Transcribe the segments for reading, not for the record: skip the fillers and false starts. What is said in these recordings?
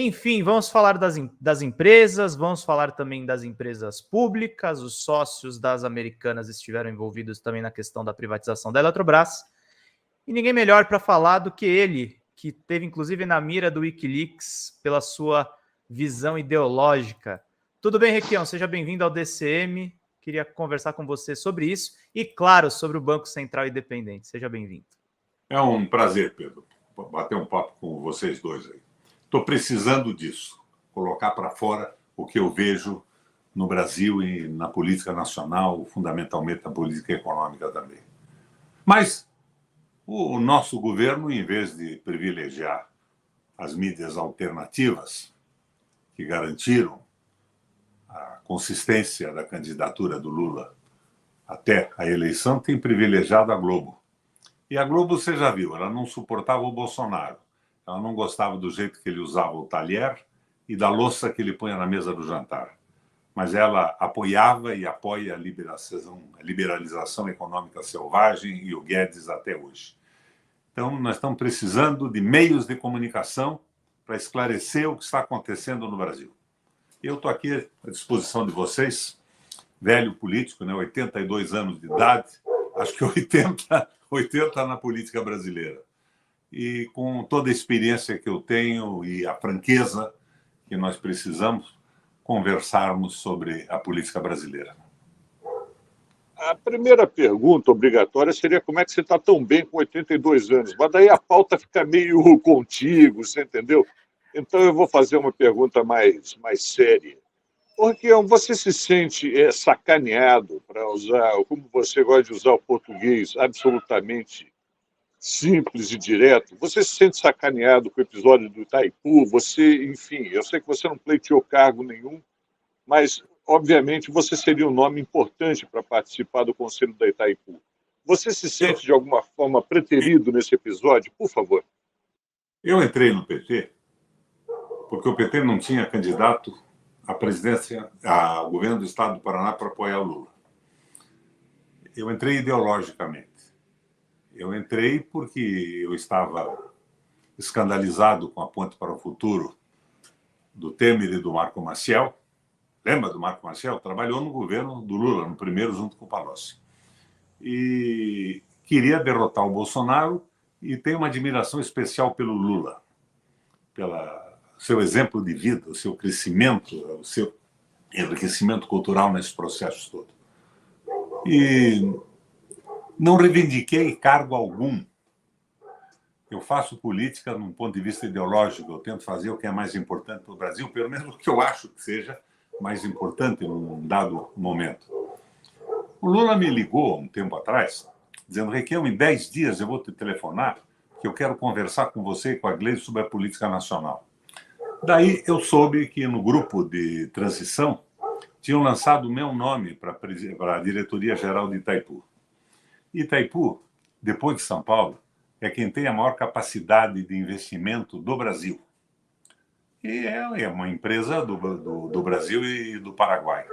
Enfim, vamos falar das empresas, vamos falar também das empresas públicas. Os sócios das americanas estiveram envolvidos também na questão da privatização da Eletrobras. E ninguém melhor para falar do que ele, que teve inclusive na mira do Wikileaks pela sua visão ideológica. Tudo bem, Requião? Seja bem-vindo ao DCM. Queria conversar com você sobre isso e, claro, sobre o Banco Central Independente. Seja bem-vindo. É um prazer, Pedro, bater um papo com vocês dois aí. Estou precisando disso, colocar para fora o que eu vejo no Brasil e na política nacional, fundamentalmente na política econômica também. Mas o nosso governo, em vez de privilegiar as mídias alternativas que garantiram a consistência da candidatura do Lula até a eleição, tem privilegiado a Globo. E a Globo, você já viu, ela não suportava o Bolsonaro. Ela não gostava do jeito que ele usava o talher e da louça que ele punha na mesa do jantar. Mas ela apoiava e apoia a liberalização econômica selvagem e o Guedes até hoje. Então, nós estamos precisando de meios de comunicação para esclarecer o que está acontecendo no Brasil. Eu estou aqui à disposição de vocês, velho político, 82 anos de idade, acho que 80 na política brasileira. E com toda a experiência que eu tenho e a franqueza que nós precisamos conversarmos sobre a política brasileira. A primeira pergunta obrigatória seria como é que você está tão bem com 82 anos, mas daí a pauta fica meio contigo, você entendeu? Então eu vou fazer uma pergunta mais séria. Porque você se sente sacaneado, para usar, como você gosta de usar o português absolutamente simples e direto, você se sente sacaneado com o episódio do Itaipu, enfim, eu sei que você não pleiteou cargo nenhum, mas, obviamente, você seria um nome importante para participar do Conselho da Itaipu. Você se sente, de alguma forma, preterido nesse episódio? Por favor. Eu entrei no PT porque o PT não tinha candidato à presidência, ao governo do Estado do Paraná para apoiar o Lula. Eu entrei ideologicamente. Eu entrei porque eu estava escandalizado com a Ponte para o Futuro do Temer e do Marco Maciel. Lembra do Marco Maciel? Trabalhou no governo do Lula, no primeiro, junto com o Palocci. E queria derrotar o Bolsonaro e tenho uma admiração especial pelo Lula, pelo seu exemplo de vida, o seu crescimento, o seu enriquecimento cultural nesse processo todo. E não reivindiquei cargo algum. Eu faço política num ponto de vista ideológico. Eu tento fazer o que é mais importante para o Brasil, pelo menos o que eu acho que seja mais importante num dado momento. O Lula me ligou um tempo atrás, dizendo: Requião, em 10 dias eu vou te telefonar, que eu quero conversar com você e com a Gleisi sobre a política nacional. Daí eu soube que no grupo de transição tinham lançado o meu nome para a diretoria-geral de Itaipu. Itaipu, depois de São Paulo, é quem tem a maior capacidade de investimento do Brasil. E é uma empresa do Brasil e do Paraguai.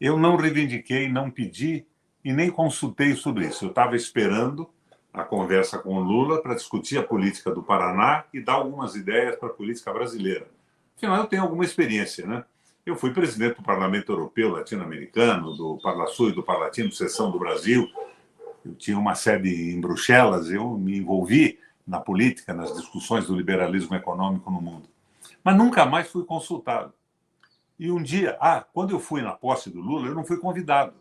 Eu não reivindiquei, não pedi e nem consultei sobre isso. Eu estava esperando a conversa com o Lula para discutir a política do Paraná e dar algumas ideias para a política brasileira. Afinal, eu tenho alguma experiência, né? Eu fui presidente do Parlamento Europeu Latino-Americano, do Parlasul e do Parlatino, seção do Brasil. Eu tinha uma sede em Bruxelas, eu me envolvi na política, nas discussões do liberalismo econômico no mundo. Mas nunca mais fui consultado. E um dia, quando eu fui na posse do Lula, eu não fui convidado.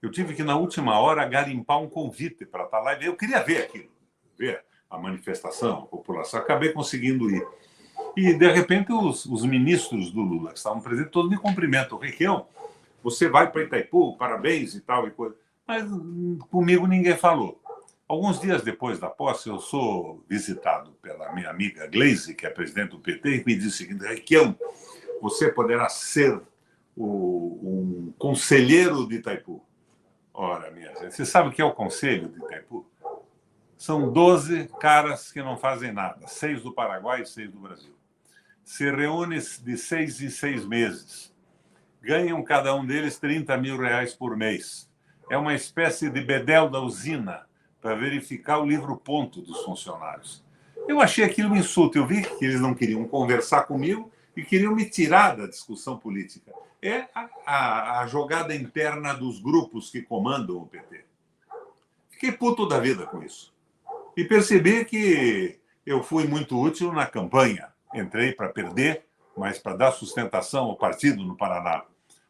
Eu tive que, na última hora, garimpar um convite para estar lá e ver. Eu queria ver aquilo, ver a manifestação, a população. Acabei conseguindo ir. E, de repente, os ministros do Lula, que estavam presentes, todos me cumprimentam. Requião, você vai para Itaipu, parabéns e tal e coisa. Mas comigo ninguém falou. Alguns dias depois da posse, eu sou visitado pela minha amiga Gleisi, que é presidente do PT, e me diz o seguinte: Requião, você poderá ser um conselheiro de Itaipu. Ora, minha gente, você sabe o que é o conselho de Itaipu? São 12 caras que não fazem nada, 6 do Paraguai e 6 do Brasil. Se reúnem de 6 em 6 meses. Ganham cada um deles R$30 mil por mês. É uma espécie de bedel da usina para verificar o livro-ponto dos funcionários. Eu achei aquilo um insulto. Eu vi que eles não queriam conversar comigo e queriam me tirar da discussão política. É a jogada interna dos grupos que comandam o PT. Fiquei puto da vida com isso. E percebi que eu fui muito útil na campanha. Entrei para perder, mas para dar sustentação ao partido no Paraná.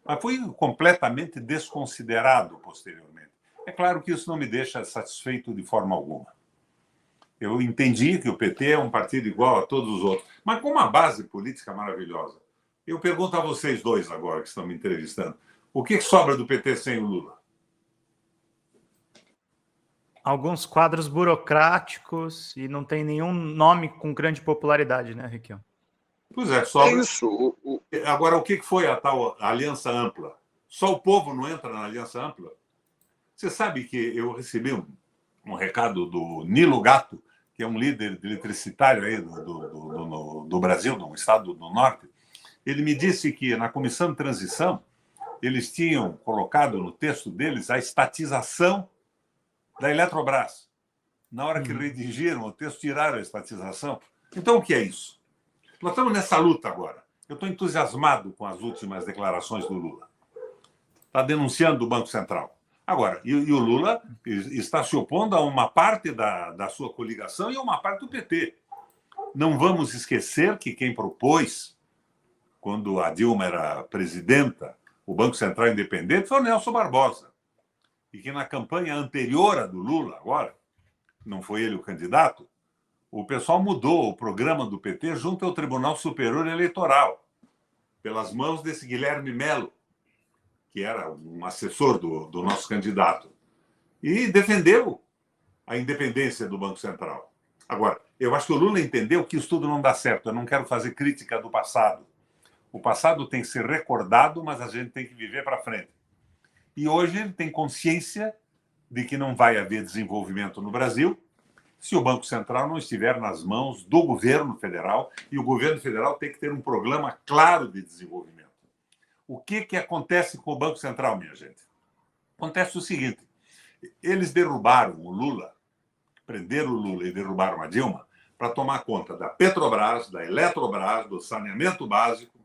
Mas fui completamente desconsiderado posteriormente. É claro que isso não me deixa satisfeito de forma alguma. Eu entendi que o PT é um partido igual a todos os outros, mas com uma base política maravilhosa. Eu pergunto a vocês dois agora que estão me entrevistando, o que sobra do PT sem o Lula? Alguns quadros burocráticos e não tem nenhum nome com grande popularidade, né, Requião? Pois é, sobra. É isso. Agora, o que foi a tal aliança ampla? Só o povo não entra na aliança ampla? Você sabe que eu recebi um recado do Nilo Gato, que é um líder eletricitário aí do Brasil, do estado do Norte. Ele me disse que na comissão de transição eles tinham colocado no texto deles a estatização da Eletrobras. Na hora que redigiram o texto, tiraram a estatização. Então, o que é isso? Nós estamos nessa luta agora. Eu estou entusiasmado com as últimas declarações do Lula. Está denunciando o Banco Central. Agora, e o Lula está se opondo a uma parte da sua coligação e a uma parte do PT. Não vamos esquecer que quem propôs, quando a Dilma era presidenta, o Banco Central Independente, foi o Nelson Barbosa. E que na campanha anterior à do Lula, agora, não foi ele o candidato, o pessoal mudou o programa do PT junto ao Tribunal Superior Eleitoral, pelas mãos desse Guilherme Melo, que era um assessor do nosso candidato, e defendeu a independência do Banco Central. Agora, eu acho que o Lula entendeu que isso tudo não dá certo. Eu não quero fazer crítica do passado. O passado tem que ser recordado, mas a gente tem que viver para frente. E hoje ele tem consciência de que não vai haver desenvolvimento no Brasil se o Banco Central não estiver nas mãos do governo federal, e o governo federal tem que ter um programa claro de desenvolvimento. O que acontece com o Banco Central, minha gente? Acontece o seguinte: eles derrubaram o Lula, prenderam o Lula e derrubaram a Dilma para tomar conta da Petrobras, da Eletrobras, do saneamento básico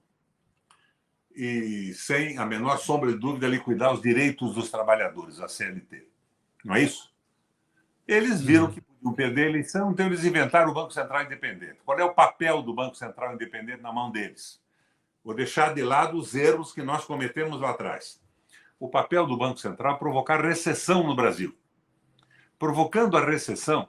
e, sem a menor sombra de dúvida, liquidar os direitos dos trabalhadores, a CLT. Não é isso? Eles viram que podiam perder a eleição, então eles inventaram o Banco Central Independente. Qual é o papel do Banco Central Independente na mão deles? Vou deixar de lado os erros que nós cometemos lá atrás. O papel do Banco Central é provocar recessão no Brasil. Provocando a recessão,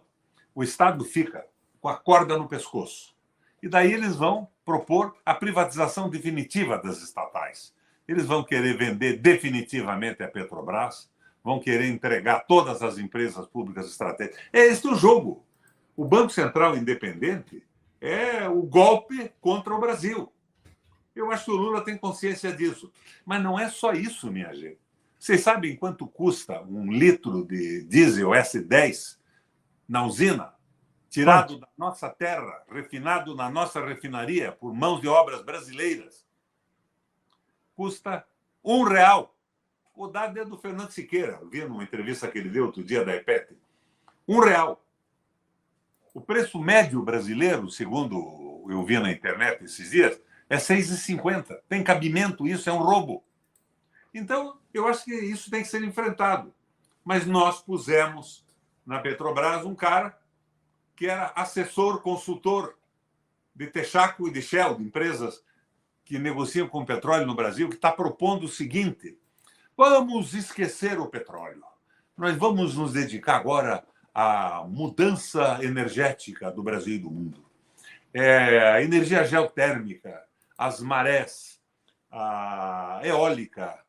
o Estado fica com a corda no pescoço. E daí eles vão propor a privatização definitiva das estatais. Eles vão querer vender definitivamente a Petrobras, vão querer entregar todas as empresas públicas estratégicas. É este o jogo. O Banco Central Independente é o golpe contra o Brasil. Eu acho que o Lula tem consciência disso. Mas não é só isso, minha gente. Vocês sabem quanto custa um litro de diesel S10 na usina, tirado da nossa terra, refinado na nossa refinaria por mãos de obras brasileiras? Custa R$1. O dado é do Fernando Siqueira. Eu vi numa entrevista que ele deu outro dia da EPET. R$1. O preço médio brasileiro, segundo eu vi na internet esses dias, é R$6,50. Tem cabimento isso? É um roubo. Então, eu acho que isso tem que ser enfrentado. Mas nós pusemos na Petrobras um cara que era assessor, consultor de Texaco e de Shell, de empresas que negociam com petróleo no Brasil, que está propondo o seguinte: vamos esquecer o petróleo. Nós vamos nos dedicar agora à mudança energética do Brasil e do mundo. A energia geotérmica, as marés, a eólica,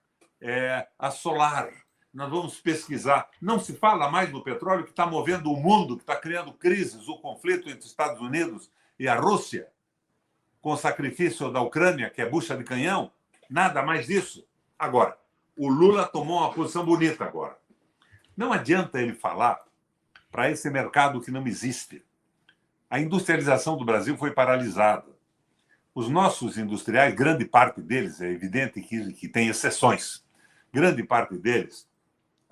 a solar. Nós vamos pesquisar. Não se fala mais do petróleo, que está movendo o mundo, que está criando crises, o conflito entre os Estados Unidos e a Rússia, com o sacrifício da Ucrânia, que é bucha de canhão. Nada mais disso. Agora, o Lula tomou uma posição bonita agora. Não adianta ele falar para esse mercado que não existe. A industrialização do Brasil foi paralisada. Os nossos industriais, grande parte deles, é evidente que tem exceções, grande parte deles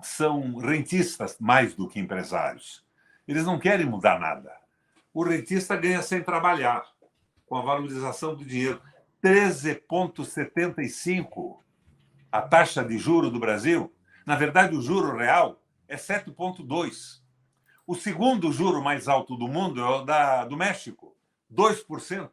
são rentistas mais do que empresários. Eles não querem mudar nada. O rentista ganha sem trabalhar, com a valorização do dinheiro. 13,75% a taxa de juro do Brasil. Na verdade, o juro real é 7,2%. O segundo juro mais alto do mundo é o do México, 2%.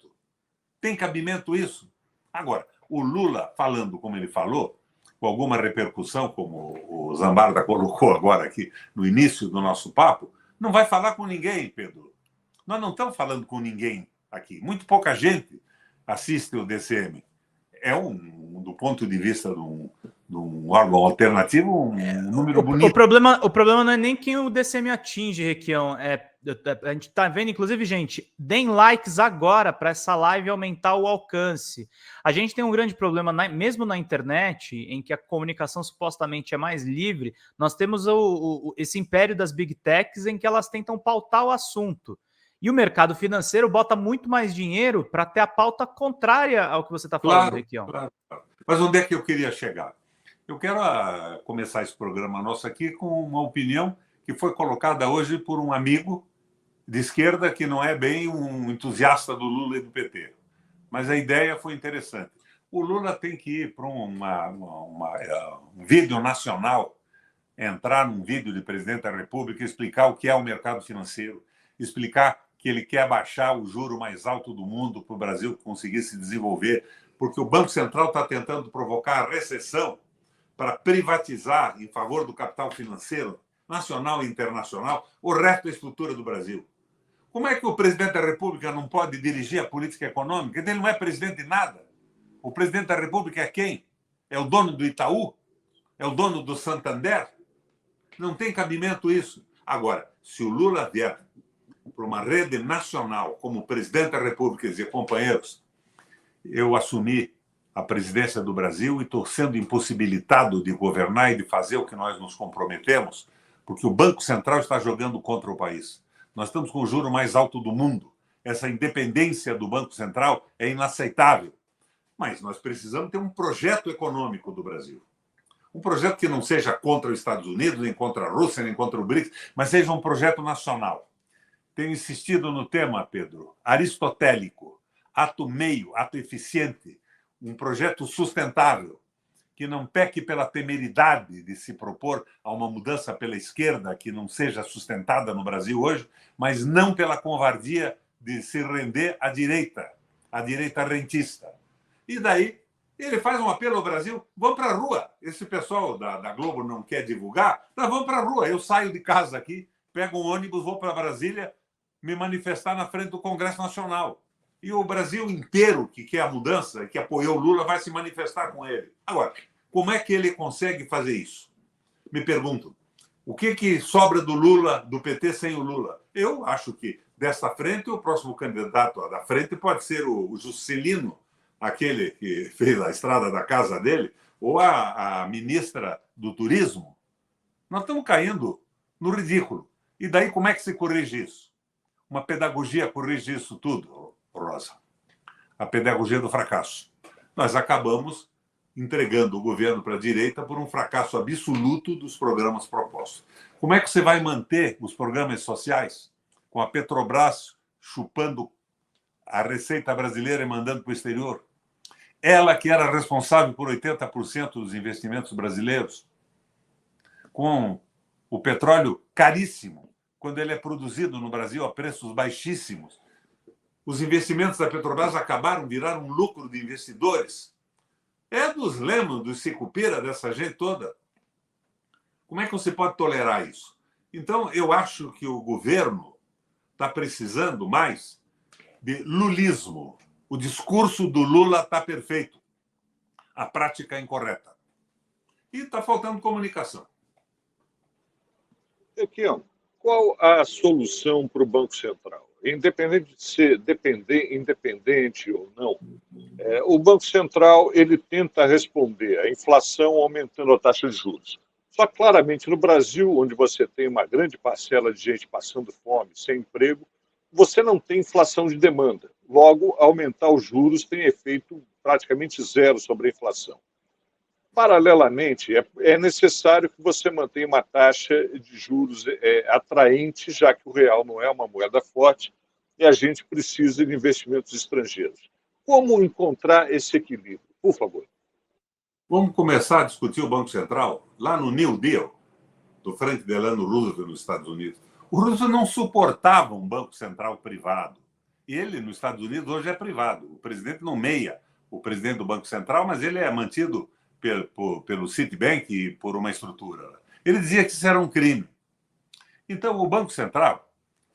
Tem cabimento isso? Agora, o Lula, falando como ele falou, com alguma repercussão, como o Zambarda colocou agora aqui no início do nosso papo, não vai falar com ninguém, Pedro. Nós não estamos falando com ninguém aqui. Muito pouca gente assiste o DCM. É do ponto de vista de um órgão alternativo, número bonito. O problema não é nem quem o DCM atinge, Requião. A gente está vendo, inclusive, gente, deem likes agora para essa live aumentar o alcance. A gente tem um grande problema, mesmo na internet, em que a comunicação supostamente é mais livre, nós temos esse império das big techs em que elas tentam pautar o assunto. E o mercado financeiro bota muito mais dinheiro para ter a pauta contrária ao que você está falando, Requião. Claro. Mas onde é que eu queria chegar? Eu quero começar esse programa nosso aqui com uma opinião que foi colocada hoje por um amigo de esquerda que não é bem um entusiasta do Lula e do PT. Mas a ideia foi interessante. O Lula tem que ir para um vídeo nacional, entrar num vídeo de presidente da República e explicar o que é o mercado financeiro, explicar que ele quer baixar o juro mais alto do mundo para o Brasil conseguir se desenvolver, porque o Banco Central está tentando provocar a recessão para privatizar em favor do capital financeiro, nacional e internacional, o resto da estrutura do Brasil. Como é que o presidente da República não pode dirigir a política econômica? Ele não é presidente de nada. O presidente da República é quem? É o dono do Itaú? É o dono do Santander? Não tem cabimento isso. Agora, se o Lula vier para uma rede nacional como presidente da República e dizer, companheiros, eu assumi a presidência do Brasil e estou sendo impossibilitado de governar e de fazer o que nós nos comprometemos, porque o Banco Central está jogando contra o país. Nós estamos com o juro mais alto do mundo. Essa independência do Banco Central é inaceitável. Mas nós precisamos ter um projeto econômico do Brasil. Um projeto que não seja contra os Estados Unidos, nem contra a Rússia, nem contra o BRICS, mas seja um projeto nacional. Tenho insistido no tema, Pedro, aristotélico, ato meio, ato eficiente, um projeto sustentável, que não peque pela temeridade de se propor a uma mudança pela esquerda que não seja sustentada no Brasil hoje, mas não pela covardia de se render à direita rentista. E daí ele faz um apelo ao Brasil, vamos para a rua. Esse pessoal da Globo não quer divulgar, nós vamos para a rua. Eu saio de casa aqui, pego um ônibus, vou para Brasília, me manifestar na frente do Congresso Nacional. E o Brasil inteiro, que quer a mudança, que apoiou o Lula, vai se manifestar com ele. Agora, como é que ele consegue fazer isso? Me pergunto, o que sobra do Lula, do PT sem o Lula? Eu acho que, desta frente, o próximo candidato da frente pode ser o Juscelino, aquele que fez a estrada da casa dele, ou a ministra do Turismo. Nós estamos caindo no ridículo. E daí, como é que se corrige isso? Uma pedagogia corrige isso tudo, Rosa. A pedagogia do fracasso. Nós acabamos entregando o governo para a direita por um fracasso absoluto dos programas propostos. Como é que você vai manter os programas sociais com a Petrobras chupando a receita brasileira e mandando para o exterior? Ela que era responsável por 80% dos investimentos brasileiros, com o petróleo caríssimo, quando ele é produzido no Brasil a preços baixíssimos. Os investimentos da Petrobras viraram um lucro de investidores. É dos Lemos, dos Sicupira, dessa gente toda. Como é que você pode tolerar isso? Então, eu acho que o governo está precisando mais de lulismo. O discurso do Lula está perfeito. A prática é incorreta. E está faltando comunicação. Aqui, qual a solução para o Banco Central? Independente de ser independente ou não, o Banco Central ele tenta responder à inflação aumentando a taxa de juros. Só que, claramente, no Brasil, onde você tem uma grande parcela de gente passando fome, sem emprego, você não tem inflação de demanda. Logo, aumentar os juros tem efeito praticamente zero sobre a inflação. Paralelamente, é necessário que você mantenha uma taxa de juros atraente, já que o real não é uma moeda forte, e a gente precisa de investimentos estrangeiros. Como encontrar esse equilíbrio? Por favor. Vamos começar a discutir o Banco Central lá no New Deal, do Franklin Delano Roosevelt nos Estados Unidos. O Roosevelt não suportava um banco central privado. E ele, nos Estados Unidos, hoje é privado. O presidente nomeia o presidente do Banco Central, mas ele é mantido pelo Citibank e por uma estrutura. Ele dizia que isso era um crime. Então, o Banco Central,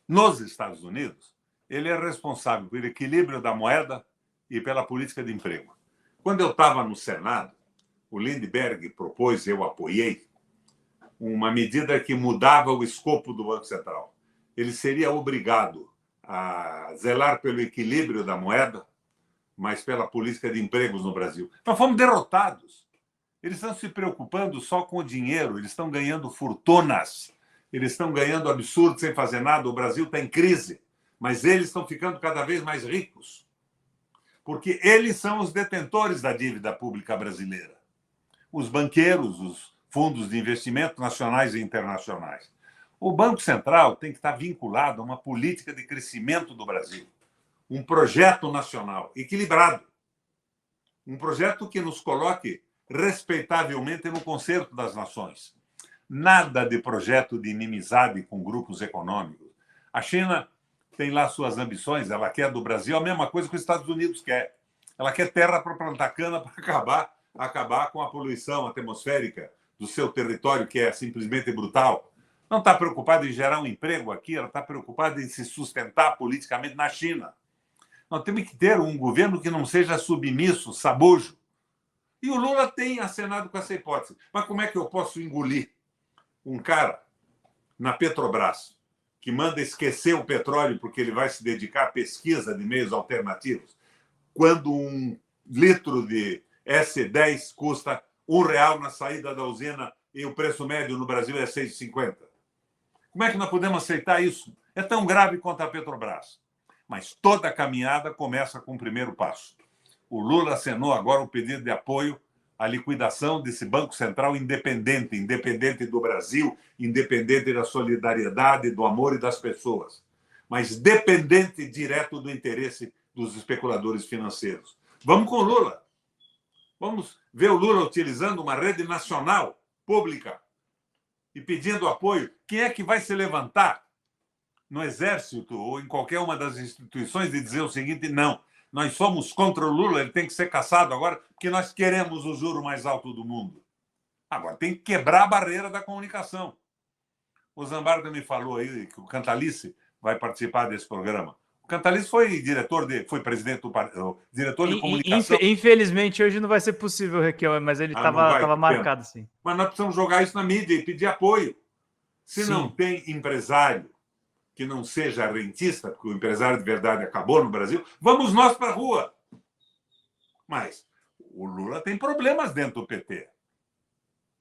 nos Estados Unidos, ele é responsável pelo equilíbrio da moeda e pela política de emprego. Quando eu estava no Senado, o Lindbergh propôs, eu apoiei, uma medida que mudava o escopo do Banco Central. Ele seria obrigado a zelar pelo equilíbrio da moeda, mas pela política de empregos no Brasil. Nós fomos derrotados. Eles estão se preocupando só com o dinheiro, eles estão ganhando fortunas, eles estão ganhando absurdo sem fazer nada. O Brasil está em crise, mas eles estão ficando cada vez mais ricos, porque eles são os detentores da dívida pública brasileira. Os banqueiros, os fundos de investimento nacionais e internacionais. O Banco Central tem que estar vinculado a uma política de crescimento do Brasil, um projeto nacional equilibrado, um projeto que nos coloque respeitavelmente no concerto das nações. Nada de projeto de inimizade com grupos econômicos. A China tem lá suas ambições, ela quer do Brasil a mesma coisa que os Estados Unidos quer. Ela quer terra para plantar cana para acabar com a poluição atmosférica do seu território, que é simplesmente brutal. Não está preocupada em gerar um emprego aqui, ela está preocupada em se sustentar politicamente na China. Nós temos que ter um governo que não seja submisso, sabujo. E o Lula tem acenado com essa hipótese. Mas como é que eu posso engolir um cara na Petrobras que manda esquecer o petróleo porque ele vai se dedicar à pesquisa de meios alternativos, quando um litro de S10 custa R$1 na saída da usina e o preço médio no Brasil é R$ 6,50? Como é que nós podemos aceitar isso? É tão grave quanto a Petrobras. Mas toda a caminhada começa com o primeiro passo. O Lula assinou agora o pedido de apoio à liquidação desse Banco Central independente, independente do Brasil, independente da solidariedade, do amor e das pessoas, mas dependente direto do interesse dos especuladores financeiros. Vamos com o Lula. Vamos ver o Lula utilizando uma rede nacional, pública, e pedindo apoio. Quem é que vai se levantar no Exército ou em qualquer uma das instituições e dizer o seguinte: não, nós somos contra o Lula, ele tem que ser cassado agora, porque nós queremos o juro mais alto do mundo. Agora, tem que quebrar a barreira da comunicação. O Zambarda me falou aí que o Cantalice vai participar desse programa. O Cantalice foi presidente do diretor de comunicação. Infelizmente, hoje não vai ser possível, Requião, mas ele estava marcado, sim. Mas nós precisamos jogar isso na mídia e pedir apoio. Se Sim. Não tem empresário que não seja rentista, porque o empresário de verdade acabou no Brasil, vamos nós para a rua. Mas o Lula tem problemas dentro do PT.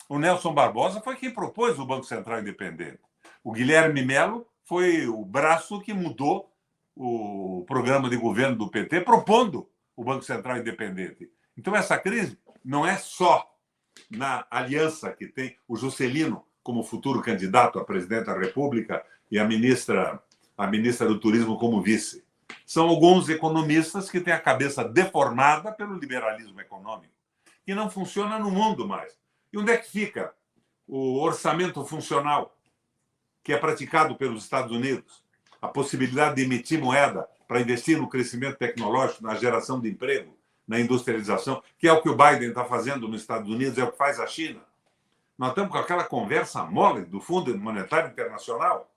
O Nelson Barbosa foi quem propôs o Banco Central Independente. O Guilherme Melo foi o braço que mudou o programa de governo do PT, propondo o Banco Central Independente. Então, essa crise não é só na aliança que tem o Juscelino como futuro candidato a presidente da República e a ministra do Turismo como vice. São alguns economistas que têm a cabeça deformada pelo liberalismo econômico, que não funciona no mundo mais. E onde é que fica o orçamento funcional que é praticado pelos Estados Unidos? A possibilidade de emitir moeda para investir no crescimento tecnológico, na geração de emprego, na industrialização, que é o que o Biden está fazendo nos Estados Unidos, é o que faz a China. Nós estamos com aquela conversa mole do Fundo Monetário Internacional.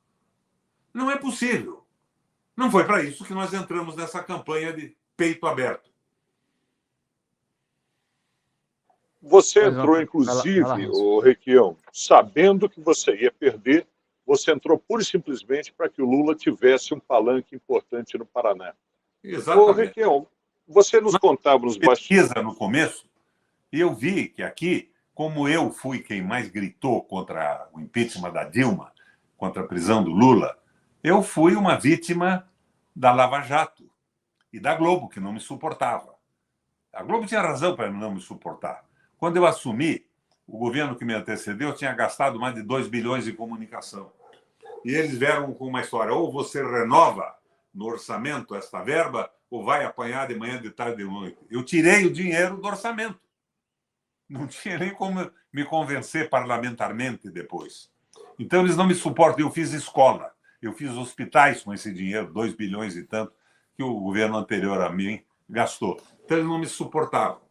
Não é possível. Não foi para isso que nós entramos nessa campanha de peito aberto. Você entrou, inclusive, Requião, sabendo que você ia perder, você entrou pura e simplesmente para que o Lula tivesse um palanque importante no Paraná. Exatamente. Ô, Requião, você nos contava nos bastidores. No começo, e eu vi que aqui, como eu fui quem mais gritou contra o impeachment da Dilma, contra a prisão do Lula, eu fui uma vítima da Lava Jato e da Globo, que não me suportava. A Globo tinha razão para não me suportar. Quando eu assumi, o governo que me antecedeu tinha gastado mais de 2 bilhões em comunicação. E eles vieram com uma história: ou você renova no orçamento esta verba ou vai apanhar de manhã, de tarde, de noite? Eu tirei o dinheiro do orçamento. Não tinha nem como me convencer parlamentarmente depois. Então, eles não me suportam. Eu fiz escola, eu fiz hospitais com esse dinheiro, 2 bilhões e tanto, que o governo anterior a mim gastou. Então, eles não me suportavam.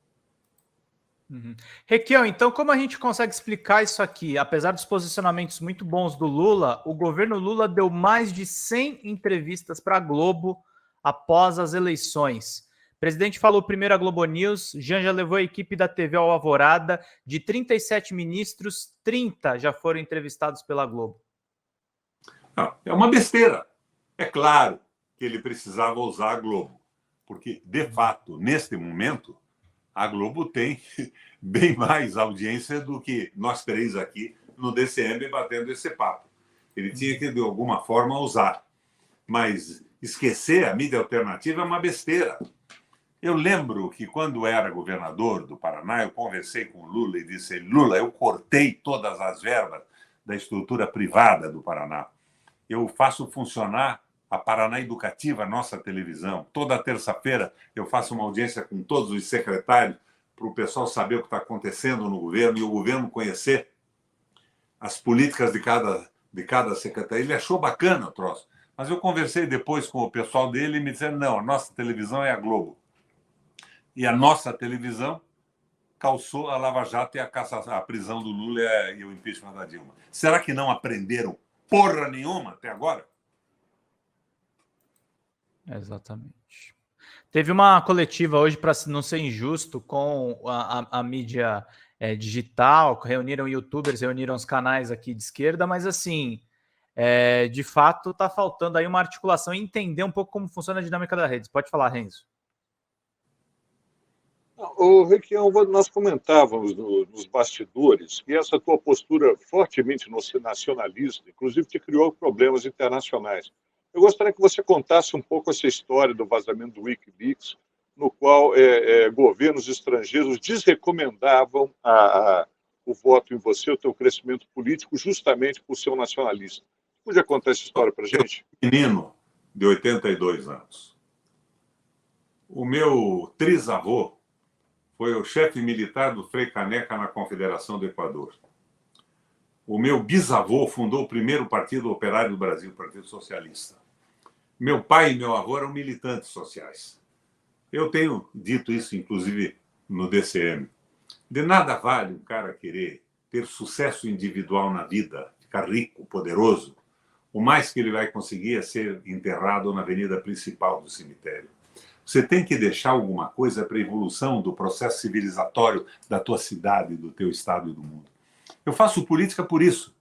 Requião, então como a gente consegue explicar isso aqui? Apesar dos posicionamentos muito bons do Lula, o governo Lula deu mais de 100 entrevistas para a Globo após as eleições. O presidente falou primeiro à Globo News, Jean já levou a equipe da TV ao Alvorada, de 37 ministros, 30 já foram entrevistados pela Globo. Não, é uma besteira. É claro que ele precisava usar a Globo, porque, de fato, neste momento, a Globo tem bem mais audiência do que nós três aqui no DCM batendo esse papo. Ele tinha que, de alguma forma, usar. Mas esquecer a mídia alternativa é uma besteira. Eu lembro que, quando era governador do Paraná, eu conversei com o Lula e disse: Lula, eu cortei todas as verbas da estrutura privada do Paraná. Eu faço funcionar a Paraná Educativa, a nossa televisão. Toda terça-feira eu faço uma audiência com todos os secretários para o pessoal saber o que está acontecendo no governo e o governo conhecer as políticas de cada secretaria. Ele achou bacana o troço. Mas eu conversei depois com o pessoal dele e me disseram: não, a nossa televisão é a Globo. E a nossa televisão calçou a Lava Jato e a prisão do Lula e o impeachment da Dilma. Será que não aprenderam porra nenhuma até agora? Exatamente. Teve uma coletiva hoje, para não ser injusto, com a mídia digital, reuniram youtubers, reuniram os canais aqui de esquerda, mas assim, de fato está faltando aí uma articulação e entender um pouco como funciona a dinâmica da rede. Pode falar, Renzo. Ô, Requião, nós comentávamos nos bastidores que essa tua postura fortemente nacionalista, inclusive, te criou problemas internacionais. Eu gostaria que você contasse um pouco essa história do vazamento do Wikileaks, no qual governos estrangeiros desrecomendavam o voto em você, o teu crescimento político, justamente por ser um nacionalista. Podia contar essa história para a gente? Menino de 82 anos. O meu trisavô foi o chefe militar do Frei Caneca na Confederação do Equador. O meu bisavô fundou o primeiro partido operário do Brasil, o Partido Socialista. Meu pai e meu avô eram militantes sociais. Eu tenho dito isso, inclusive, no DCM. De nada vale um cara querer ter sucesso individual na vida, ficar rico, poderoso. O mais que ele vai conseguir é ser enterrado na avenida principal do cemitério. Você tem que deixar alguma coisa para a evolução do processo civilizatório da tua cidade, do teu estado e do mundo. Eu faço política por isso.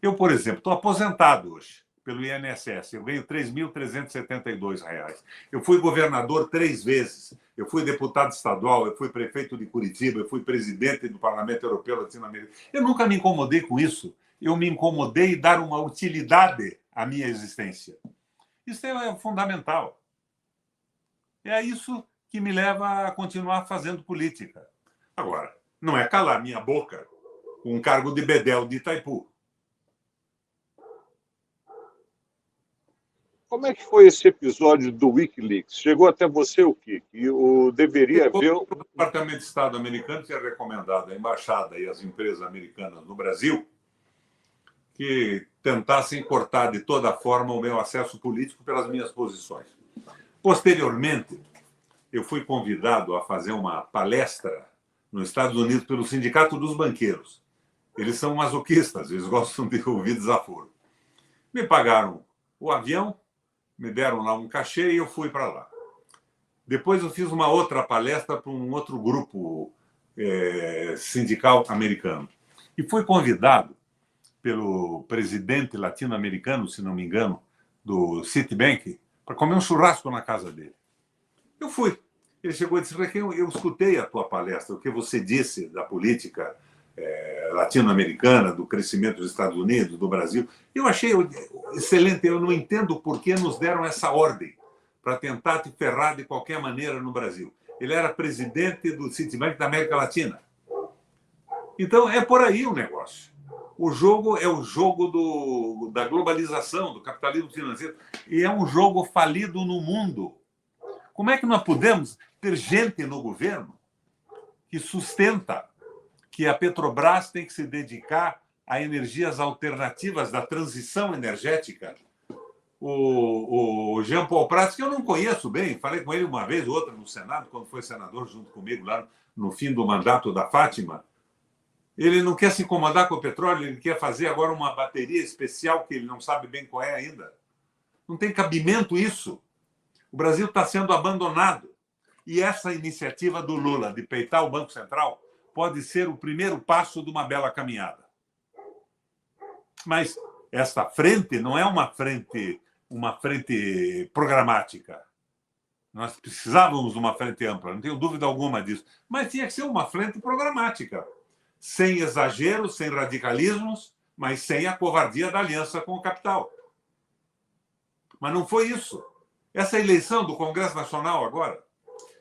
Eu, por exemplo, estou aposentado hoje pelo INSS. Eu ganho R$ 3.372. Eu fui governador 3 vezes. Eu fui deputado estadual, eu fui prefeito de Curitiba, eu fui presidente do Parlamento Europeu Latino-Americano. Eu nunca me incomodei com isso. Eu me incomodei em dar uma utilidade à minha existência. Isso é fundamental. É isso que me leva a continuar fazendo política. Agora, não é calar minha boca com um cargo de bedel de Itaipu. Como é que foi esse episódio do Wikileaks? Chegou até você o quê? Que deveria haver... O Departamento de Estado americano tinha recomendado à embaixada e às empresas americanas no Brasil que tentassem cortar de toda forma o meu acesso político pelas minhas posições. Posteriormente, eu fui convidado a fazer uma palestra nos Estados Unidos pelo Sindicato dos Banqueiros. Eles são masoquistas, eles gostam de ouvir desaforo. Me pagaram o avião, me deram lá um cachê e eu fui para lá. Depois eu fiz uma outra palestra para um outro grupo sindical americano. E fui convidado pelo presidente latino-americano, se não me engano, do Citibank, para comer um churrasco na casa dele. Eu fui. Ele chegou e disse: Requião, eu escutei a tua palestra, o que você disse da política latino-americana, do crescimento dos Estados Unidos, do Brasil. Eu achei excelente. Eu não entendo por que nos deram essa ordem para tentar te ferrar de qualquer maneira no Brasil. Ele era presidente do Citibank da América Latina. Então, é por aí o negócio. O jogo é o jogo da globalização, do capitalismo financeiro, e é um jogo falido no mundo. Como é que nós podemos ter gente no governo que sustenta que a Petrobras tem que se dedicar a energias alternativas da transição energética? O Jean Paul Prats, que eu não conheço bem, falei com ele uma vez ou outra no Senado, quando foi senador junto comigo lá no fim do mandato da Fátima. Ele não quer se incomodar com o petróleo, ele quer fazer agora uma bateria especial que ele não sabe bem qual é ainda. Não tem cabimento isso. O Brasil está sendo abandonado. E essa iniciativa do Lula de peitar o Banco Central pode ser o primeiro passo de uma bela caminhada. Mas esta frente não é uma frente programática. Nós precisávamos de uma frente ampla, não tenho dúvida alguma disso. Mas tinha que ser uma frente programática. Sem exageros, sem radicalismos, mas sem a covardia da aliança com o capital. Mas não foi isso. Essa eleição do Congresso Nacional agora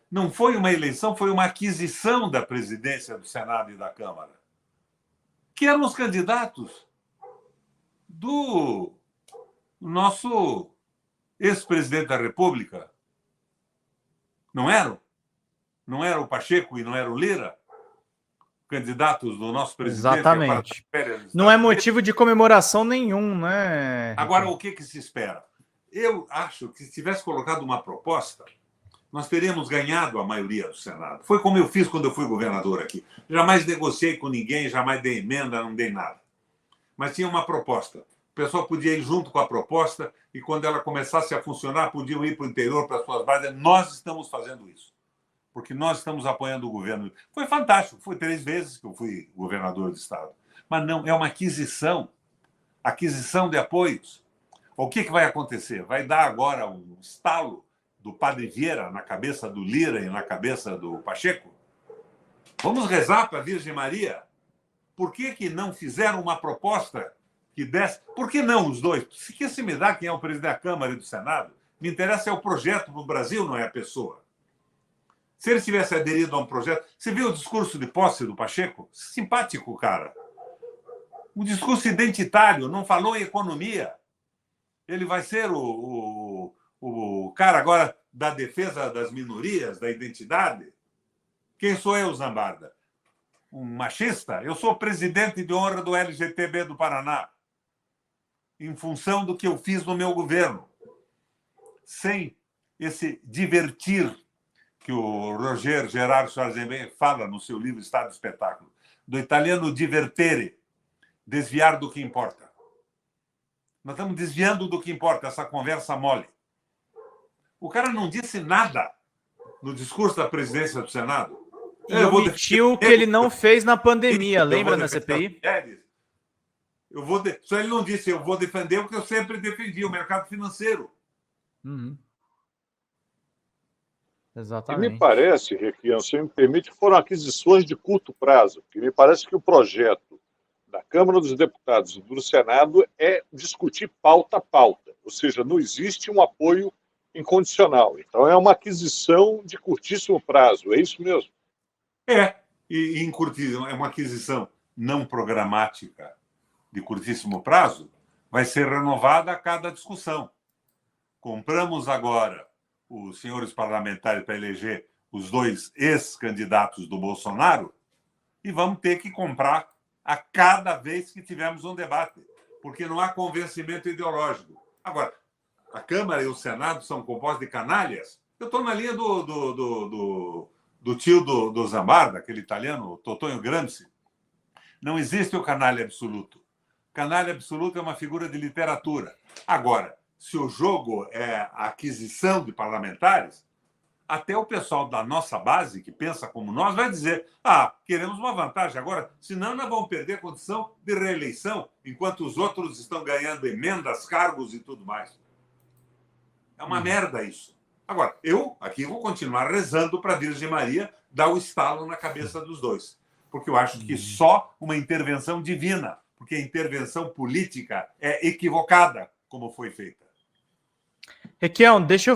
não foi uma eleição, foi uma aquisição da presidência do Senado e da Câmara, que eram os candidatos do nosso ex-presidente da República. Não eram? Não era o Pacheco e não era o Lira? Candidatos do nosso presidente. Exatamente. Não é motivo de comemoração nenhum, né? Agora, o que se espera? Eu acho que se tivesse colocado uma proposta, nós teríamos ganhado a maioria do Senado. Foi como eu fiz quando eu fui governador aqui. Jamais negociei com ninguém, jamais dei emenda, não dei nada. Mas tinha uma proposta. O pessoal podia ir junto com a proposta e, quando ela começasse a funcionar, podiam ir para o interior, para as suas bases. Nós estamos fazendo isso, porque nós estamos apoiando o governo. Foi fantástico. Foi 3 vezes que eu fui governador do Estado. Mas não, é uma aquisição de apoios. O que vai acontecer? Vai dar agora um estalo do Padre Vieira na cabeça do Lira e na cabeça do Pacheco? Vamos rezar para a Virgem Maria? Por que não fizeram uma proposta que desse? Por que não os dois? Se me dá quem é o presidente da Câmara e do Senado, me interessa é o projeto para o Brasil, não é a pessoa. Se ele tivesse aderido a um projeto... Você viu o discurso de posse do Pacheco? Simpático, cara. Um discurso identitário, não falou em economia. Ele vai ser o cara agora da defesa das minorias, da identidade. Quem sou eu, Zambarda? Um machista? Eu sou presidente de honra do LGTB do Paraná, em função do que eu fiz no meu governo. Sem esse divertir que o Roger Gerard Schwarzenegger fala no seu livro Estado do Espetáculo, do italiano divertere, desviar do que importa. Nós estamos desviando do que importa, essa conversa mole. O cara não disse nada no discurso da presidência do Senado. E omitiu o que ele não fez na pandemia, lembra na CPI? Só ele não disse, eu vou defender o que eu sempre defendi, o mercado financeiro. Uhum. E Exatamente. me parece, Requião, se me permite, foram aquisições de curto prazo, porque me parece que o projeto da Câmara dos Deputados e do Senado é discutir pauta a pauta, ou seja, não existe um apoio incondicional. Então é uma aquisição de curtíssimo prazo, é isso mesmo? E é uma aquisição não programática de curtíssimo prazo, vai ser renovada a cada discussão. Compramos agora os senhores parlamentares para eleger os 2 ex-candidatos do Bolsonaro e vamos ter que comprar a cada vez que tivermos um debate, porque não há convencimento ideológico. Agora, a Câmara e o Senado são compostos de canalhas. Eu estou na linha do tio do Zambarda, aquele italiano, Totonho Gramsci. Não existe o canalha absoluto. Canalha absoluto é uma figura de literatura. Agora, se o jogo é a aquisição de parlamentares, até o pessoal da nossa base, que pensa como nós, vai dizer: queremos uma vantagem agora, senão nós vamos perder a condição de reeleição, enquanto os outros estão ganhando emendas, cargos e tudo mais. É uma merda isso. Agora, eu aqui vou continuar rezando para a Virgem Maria dar o estalo na cabeça dos dois, porque eu acho que só uma intervenção divina, porque a intervenção política é equivocada, como foi feita. Requião, deixa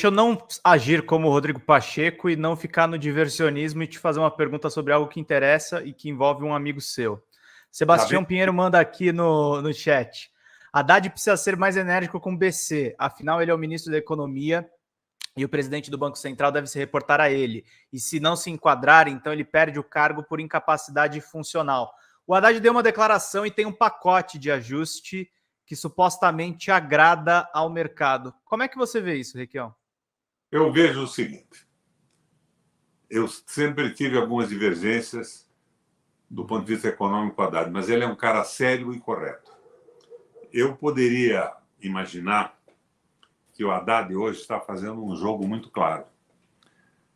eu não agir como o Rodrigo Pacheco e não ficar no diversionismo e te fazer uma pergunta sobre algo que interessa e que envolve um amigo seu. Sebastião Pinheiro manda aqui no chat. Haddad precisa ser mais enérgico com o BC, afinal ele é o ministro da Economia e o presidente do Banco Central deve se reportar a ele. E se não se enquadrar, então ele perde o cargo por incapacidade funcional. O Haddad deu uma declaração e tem um pacote de ajuste que supostamente agrada ao mercado. Como é que você vê isso, Requião? Eu vejo o seguinte. Eu sempre tive algumas divergências do ponto de vista econômico com o Haddad, mas ele é um cara sério e correto. Eu poderia imaginar que o Haddad hoje está fazendo um jogo muito claro.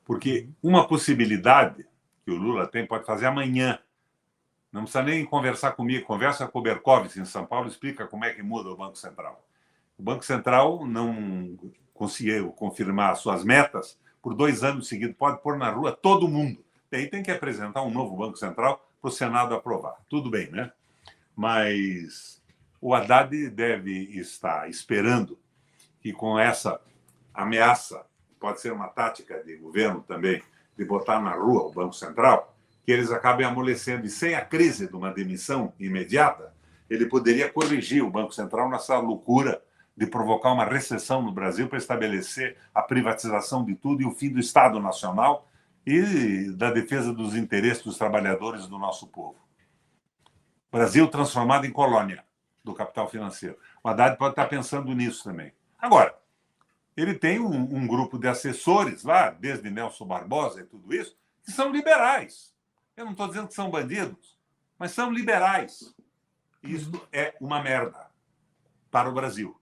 Porque uma possibilidade que o Lula tem pode fazer amanhã. Não precisa nem conversar comigo. Conversa com o Berkovitz em São Paulo, explica como é que muda o Banco Central. O Banco Central não conseguiu confirmar suas metas por 2 anos seguidos. Pode pôr na rua todo mundo. Daí tem que apresentar um novo Banco Central para o Senado aprovar. Tudo bem, né? Mas o Haddad deve estar esperando que com essa ameaça, pode ser uma tática de governo também, de botar na rua o Banco Central, que eles acabem amolecendo. E sem a crise de uma demissão imediata, ele poderia corrigir o Banco Central nessa loucura de provocar uma recessão no Brasil para estabelecer a privatização de tudo e o fim do Estado Nacional e da defesa dos interesses dos trabalhadores do nosso povo. Brasil transformado em colônia do capital financeiro. O Haddad pode estar pensando nisso também. Agora, ele tem um grupo de assessores lá, desde Nelson Barbosa e tudo isso, que são liberais. Eu não estou dizendo que são bandidos, mas são liberais. Isso é uma merda para o Brasil.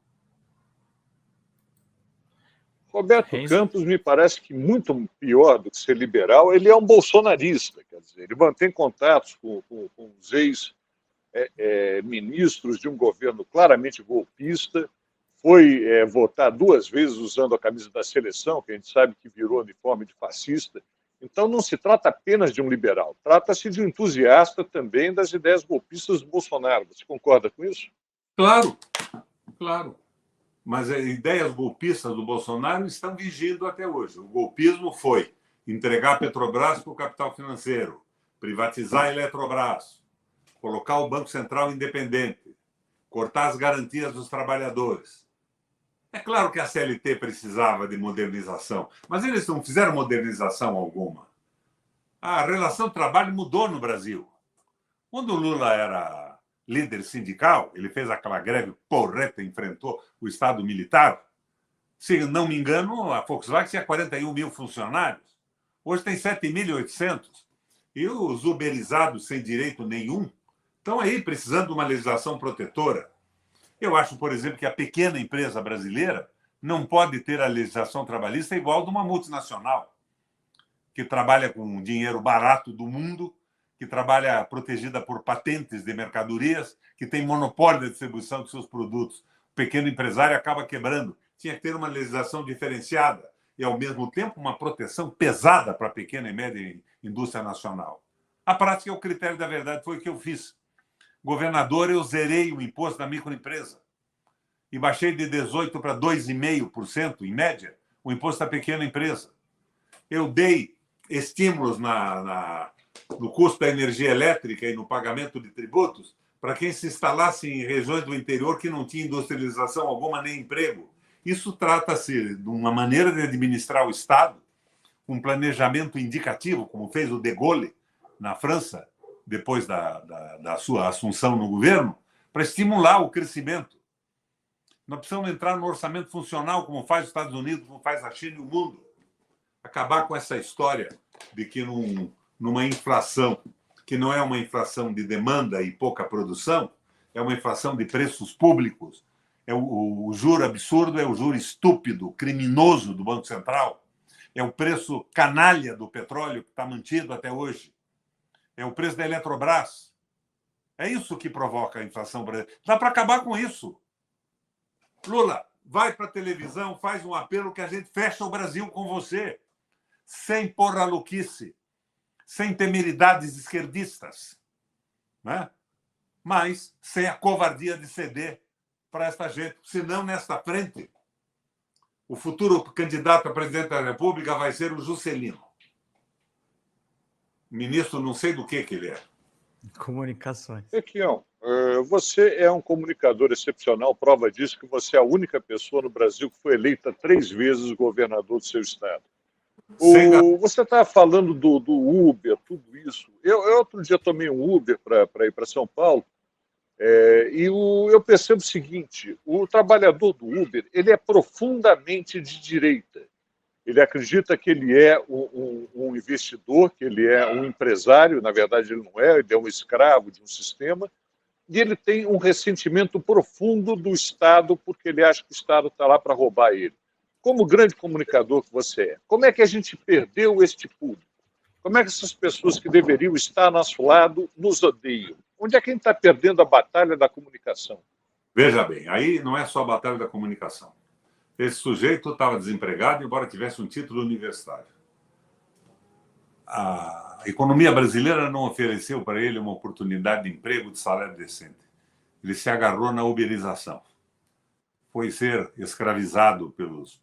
Roberto Campos me parece que muito pior do que ser liberal, ele é um bolsonarista, quer dizer, ele mantém contatos com os ex-ministros de um governo claramente golpista, foi votar 2 vezes usando a camisa da seleção, que a gente sabe que virou uniforme de fascista. Então não se trata apenas de um liberal, trata-se de um entusiasta também das ideias golpistas do Bolsonaro. Você concorda com isso? Claro, claro. Mas as ideias golpistas do Bolsonaro estão vigindo até hoje. O golpismo foi entregar a Petrobras para o capital financeiro, privatizar a Eletrobras, colocar o Banco Central independente, cortar as garantias dos trabalhadores. É claro que a CLT precisava de modernização, mas eles não fizeram modernização alguma. A relação de trabalho mudou no Brasil. Quando o Lula era líder sindical, ele fez aquela greve porreta, enfrentou o Estado militar. Se não me engano, a Volkswagen tinha 41 mil funcionários. Hoje tem 7.800. E os uberizados sem direito nenhum estão aí precisando de uma legislação protetora. Eu acho, por exemplo, que a pequena empresa brasileira não pode ter a legislação trabalhista igual de uma multinacional, que trabalha com dinheiro barato do mundo, que trabalha protegida por patentes de mercadorias, que tem monopólio da distribuição de seus produtos. O pequeno empresário acaba quebrando. Tinha que ter uma legislação diferenciada e, ao mesmo tempo, uma proteção pesada para a pequena e média indústria nacional. A prática é o critério da verdade, foi o que eu fiz. Governador, eu zerei o imposto da microempresa e baixei de 18% para 2,5%, em média, o imposto da pequena empresa. Eu dei estímulos no custo da energia elétrica e no pagamento de tributos para quem se instalasse em regiões do interior que não tinha industrialização alguma nem emprego. Isso trata-se de uma maneira de administrar o Estado, um planejamento indicativo, como fez o De Gaulle na França, depois da sua assunção no governo, para estimular o crescimento. Nós precisamos entrar no orçamento funcional, como faz os Estados Unidos, como faz a China e o mundo. Acabar com essa história de que numa inflação, que não é uma inflação de demanda e pouca produção, é uma inflação de preços públicos. O juro absurdo é o juro estúpido, criminoso do Banco Central. É o preço canalha do petróleo que está mantido até hoje. É o preço da Eletrobras. É isso que provoca a inflação brasileira. Dá para acabar com isso. Lula, vai para a televisão, faz um apelo que a gente fecha o Brasil com você. Sem porra-louquice. Sem temeridades esquerdistas. Né? Mas sem a covardia de ceder para esta gente. Senão, nesta frente, o futuro candidato a presidente da República vai ser o Juscelino. Ministro não sei do que ele é. Comunicações. Requião, você é um comunicador excepcional, prova disso que você é a única pessoa no Brasil que foi eleita 3 vezes governador do seu estado. Você está falando do Uber, tudo isso. Eu outro dia tomei um Uber para ir para São Paulo, eu percebo o seguinte: o trabalhador do Uber ele é profundamente de direita. Ele acredita que ele é um investidor, que ele é um empresário. Na verdade, ele não é, ele é um escravo de um sistema. E ele tem um ressentimento profundo do Estado, porque ele acha que o Estado está lá para roubar ele. Como grande comunicador que você é, como é que a gente perdeu este público? Como é que essas pessoas que deveriam estar ao nosso lado nos odeiam? Onde é que a gente está perdendo a batalha da comunicação? Veja bem, aí não é só a batalha da comunicação. Esse sujeito estava desempregado, embora tivesse um título universitário. A economia brasileira não ofereceu para ele uma oportunidade de emprego de salário decente. Ele se agarrou na uberização. Foi ser escravizado pelos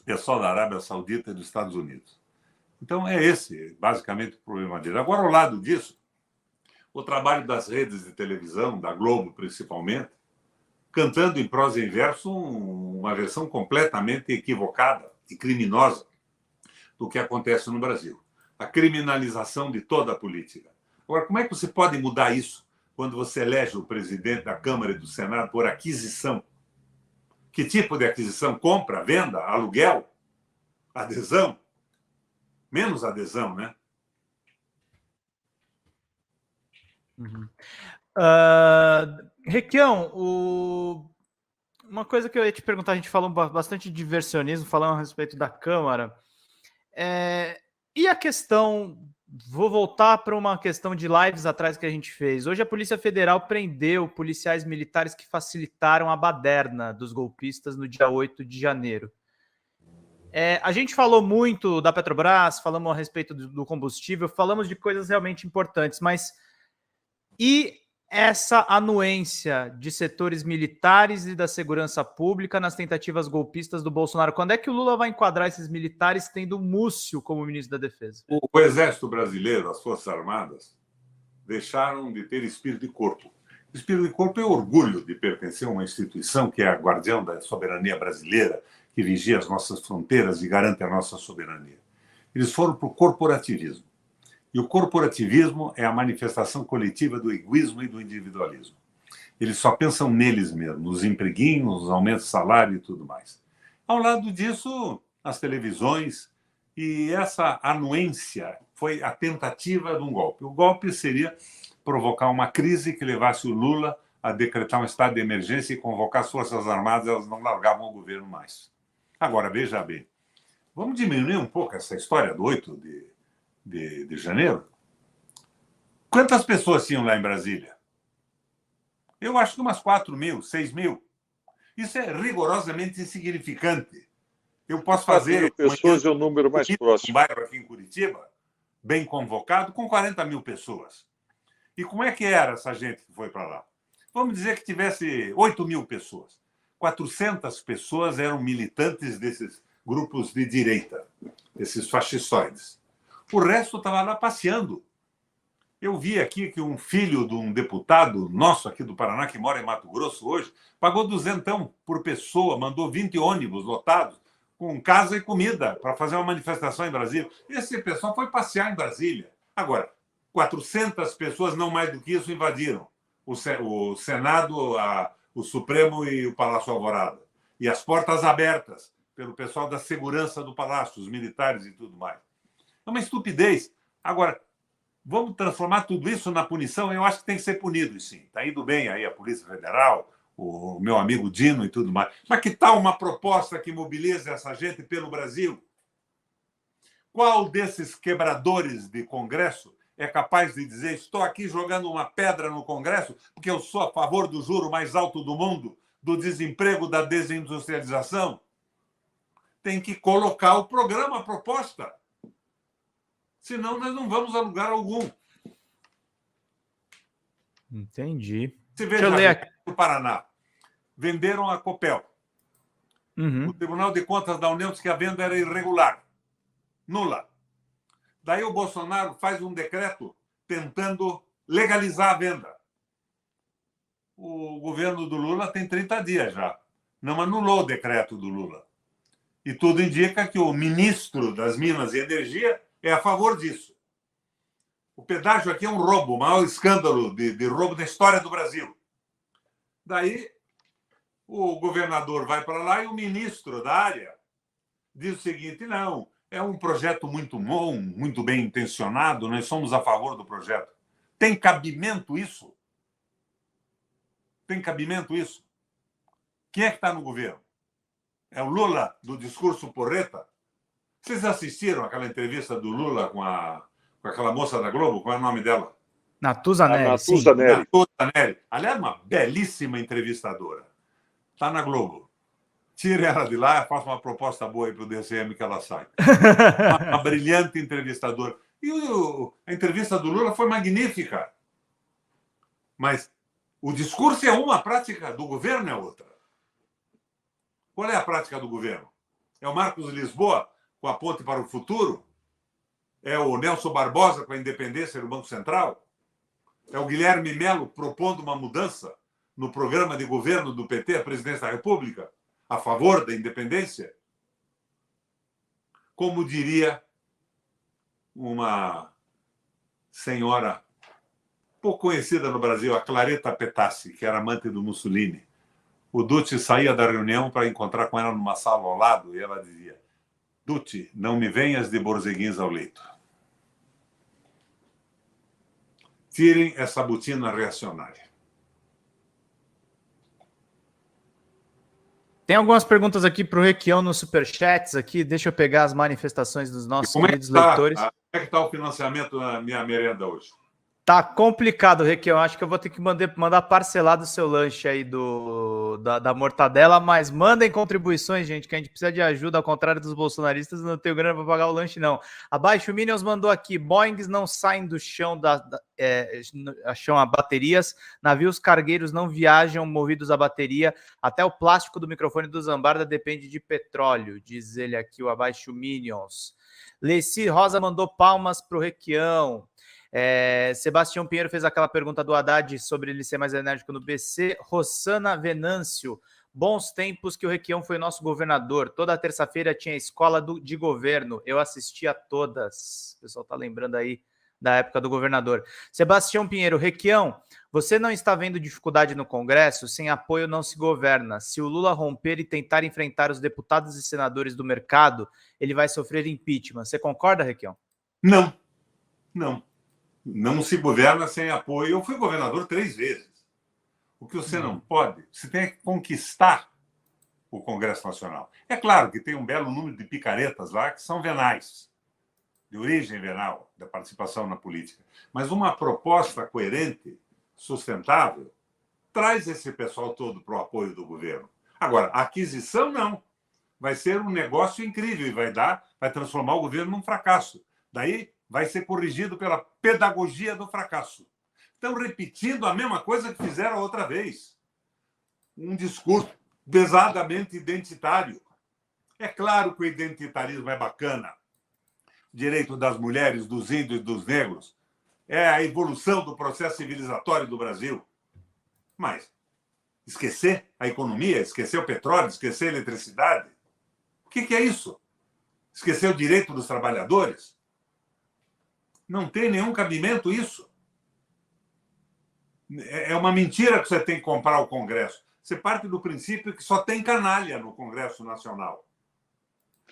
pessoal da Arábia Saudita e dos Estados Unidos. Então, é esse, basicamente, o problema dele. Agora, ao lado disso, o trabalho das redes de televisão, da Globo principalmente, cantando em prosa e em verso uma versão completamente equivocada e criminosa do que acontece no Brasil. A criminalização de toda a política. Agora, como é que você pode mudar isso quando você elege o presidente da Câmara e do Senado por aquisição? Que tipo de aquisição? Compra, venda, aluguel, adesão? Menos adesão, né? Uhum. Requião, uma coisa que eu ia te perguntar, a gente falou bastante de diversionismo, falando a respeito da Câmara. E a questão, vou voltar para uma questão de lives atrás que a gente fez. Hoje a Polícia Federal prendeu policiais militares que facilitaram a baderna dos golpistas no dia 8 de janeiro. A gente falou muito da Petrobras, falamos a respeito do combustível, falamos de coisas realmente importantes, mas e essa anuência de setores militares e da segurança pública nas tentativas golpistas do Bolsonaro? Quando é que o Lula vai enquadrar esses militares tendo Múcio como ministro da Defesa? O Exército Brasileiro, as Forças Armadas, deixaram de ter espírito de corpo. Espírito de corpo é orgulho de pertencer a uma instituição que é a guardião da soberania brasileira, que vigia as nossas fronteiras e garante a nossa soberania. Eles foram para o corporativismo. E o corporativismo é a manifestação coletiva do egoísmo e do individualismo. Eles só pensam neles mesmos, nos empreguinhos, nos aumentos de salário e tudo mais. Ao lado disso, as televisões, e essa anuência foi a tentativa de um golpe. O golpe seria provocar uma crise que levasse o Lula a decretar um estado de emergência e convocar as Forças Armadas, elas não largavam o governo mais. Agora, veja bem, vamos diminuir um pouco essa história do 8 de janeiro. Quantas pessoas tinham lá em Brasília? Eu acho que umas 4 mil, 6 mil. Isso é rigorosamente insignificante. Eu posso fazer... 4 mil pessoas é o número mais próximo. Um bairro aqui em Curitiba, bem convocado, com 40 mil pessoas. E como é que era essa gente que foi para lá? Vamos dizer que tivesse 8 mil pessoas. 400 pessoas eram militantes desses grupos de direita, esses fascistoides. O resto estava lá passeando. Eu vi aqui que um filho de um deputado nosso aqui do Paraná, que mora em Mato Grosso hoje, pagou 200 por pessoa, mandou 20 ônibus lotados, com casa e comida, para fazer uma manifestação em Brasília. Esse pessoal foi passear em Brasília. Agora, 400 pessoas, não mais do que isso, invadiram o Senado, o Supremo e o Palácio Alvorada. E as portas abertas pelo pessoal da segurança do Palácio, os militares e tudo mais. É uma estupidez. Agora, vamos transformar tudo isso na punição? Eu acho que tem que ser punido, sim. Está indo bem aí a Polícia Federal, o meu amigo Dino e tudo mais. Mas que tal uma proposta que mobilize essa gente pelo Brasil? Qual desses quebradores de Congresso é capaz de dizer: estou aqui jogando uma pedra no Congresso porque eu sou a favor do juro mais alto do mundo, do desemprego, da desindustrialização? Tem que colocar o programa, a proposta. Senão nós não vamos a lugar algum. Entendi. Você veja aqui no Paraná. Venderam a Copel. Uhum. O Tribunal de Contas da União disse que a venda era irregular, nula. Daí o Bolsonaro faz um decreto tentando legalizar a venda. O governo do Lula tem 30 dias já. Não anulou o decreto do Lula. E tudo indica que o ministro das Minas e Energia é a favor disso. O pedágio aqui é um roubo, o maior escândalo de roubo da história do Brasil. Daí, o governador vai para lá e o ministro da área diz o seguinte: não, é um projeto muito bom, muito bem intencionado, nós somos a favor do projeto. Tem cabimento isso? Tem cabimento isso? Quem é que está no governo? É o Lula do discurso porreta? Vocês assistiram aquela entrevista do Lula com aquela moça da Globo? Qual é o nome dela? Natuza Neri. Natuza Neri. Natuza Neri. Aliás, uma belíssima entrevistadora. Está na Globo. Tire ela de lá, faça uma proposta boa aí para o DCM que ela sai. Uma brilhante entrevistadora. E a entrevista do Lula foi magnífica. Mas o discurso é uma, a prática do governo é outra. Qual é a prática do governo? É o Marcos Lisboa com a ponte para o futuro? É o Nelson Barbosa com a independência do Banco Central? É o Guilherme Melo propondo uma mudança no programa de governo do PT, a presidência da República, a favor da independência? Como diria uma senhora pouco conhecida no Brasil, a Claretta Petassi, que era amante do Mussolini. O Dutti saía da reunião para encontrar com ela numa sala ao lado e ela dizia: Dutti, não me venhas de borzeguins ao leito. Tirem essa botina reacionária. Tem algumas perguntas aqui para o Requião nos superchats aqui. Deixa eu pegar as manifestações dos nossos queridos leitores. Como é que está o financiamento da minha merenda hoje? Tá complicado, Requião. Acho que eu vou ter que mandar parcelado o seu lanche aí da mortadela, mas mandem contribuições, gente, que a gente precisa de ajuda. Ao contrário dos bolsonaristas, não tenho grana para pagar o lanche, não. Abaixo, o Minions mandou aqui: Boeings não saem do chão chão a baterias, navios cargueiros não viajam movidos a bateria, até o plástico do microfone do Zambarda depende de petróleo, diz ele aqui, o Abaixo Minions. Leci Rosa mandou palmas pro Requião. Sebastião Pinheiro fez aquela pergunta do Haddad sobre ele ser mais enérgico no BC. Rossana Venâncio: bons tempos que o Requião foi nosso governador. Toda terça-feira tinha escola de governo. Eu assistia todas. O pessoal tá lembrando aí da época do governador. Sebastião Pinheiro: Requião, você não está vendo dificuldade no Congresso? Sem apoio não se governa. Se o Lula romper e tentar enfrentar os deputados e senadores do mercado, ele vai sofrer impeachment. Você concorda, Requião? Não. Não se governa sem apoio. Eu fui governador 3 vezes. O que você não pode, você tem que conquistar o Congresso Nacional. É claro que tem um belo número de picaretas lá que são venais, de origem venal, da participação na política. Mas uma proposta coerente, sustentável, traz esse pessoal todo para o apoio do governo. Agora, a aquisição não. Vai ser um negócio incrível e vai transformar o governo num fracasso. Daí vai ser corrigido pela pedagogia do fracasso. Estão repetindo a mesma coisa que fizeram outra vez. Um discurso pesadamente identitário. É claro que o identitarismo é bacana. Direito das mulheres, dos índios e dos negros. É a evolução do processo civilizatório do Brasil. Mas esquecer a economia, esquecer o petróleo, esquecer a eletricidade? O que é isso? Esquecer o direito dos trabalhadores? Não tem nenhum cabimento isso. É uma mentira que você tem que comprar o Congresso. Você parte do princípio que só tem canalha no Congresso Nacional.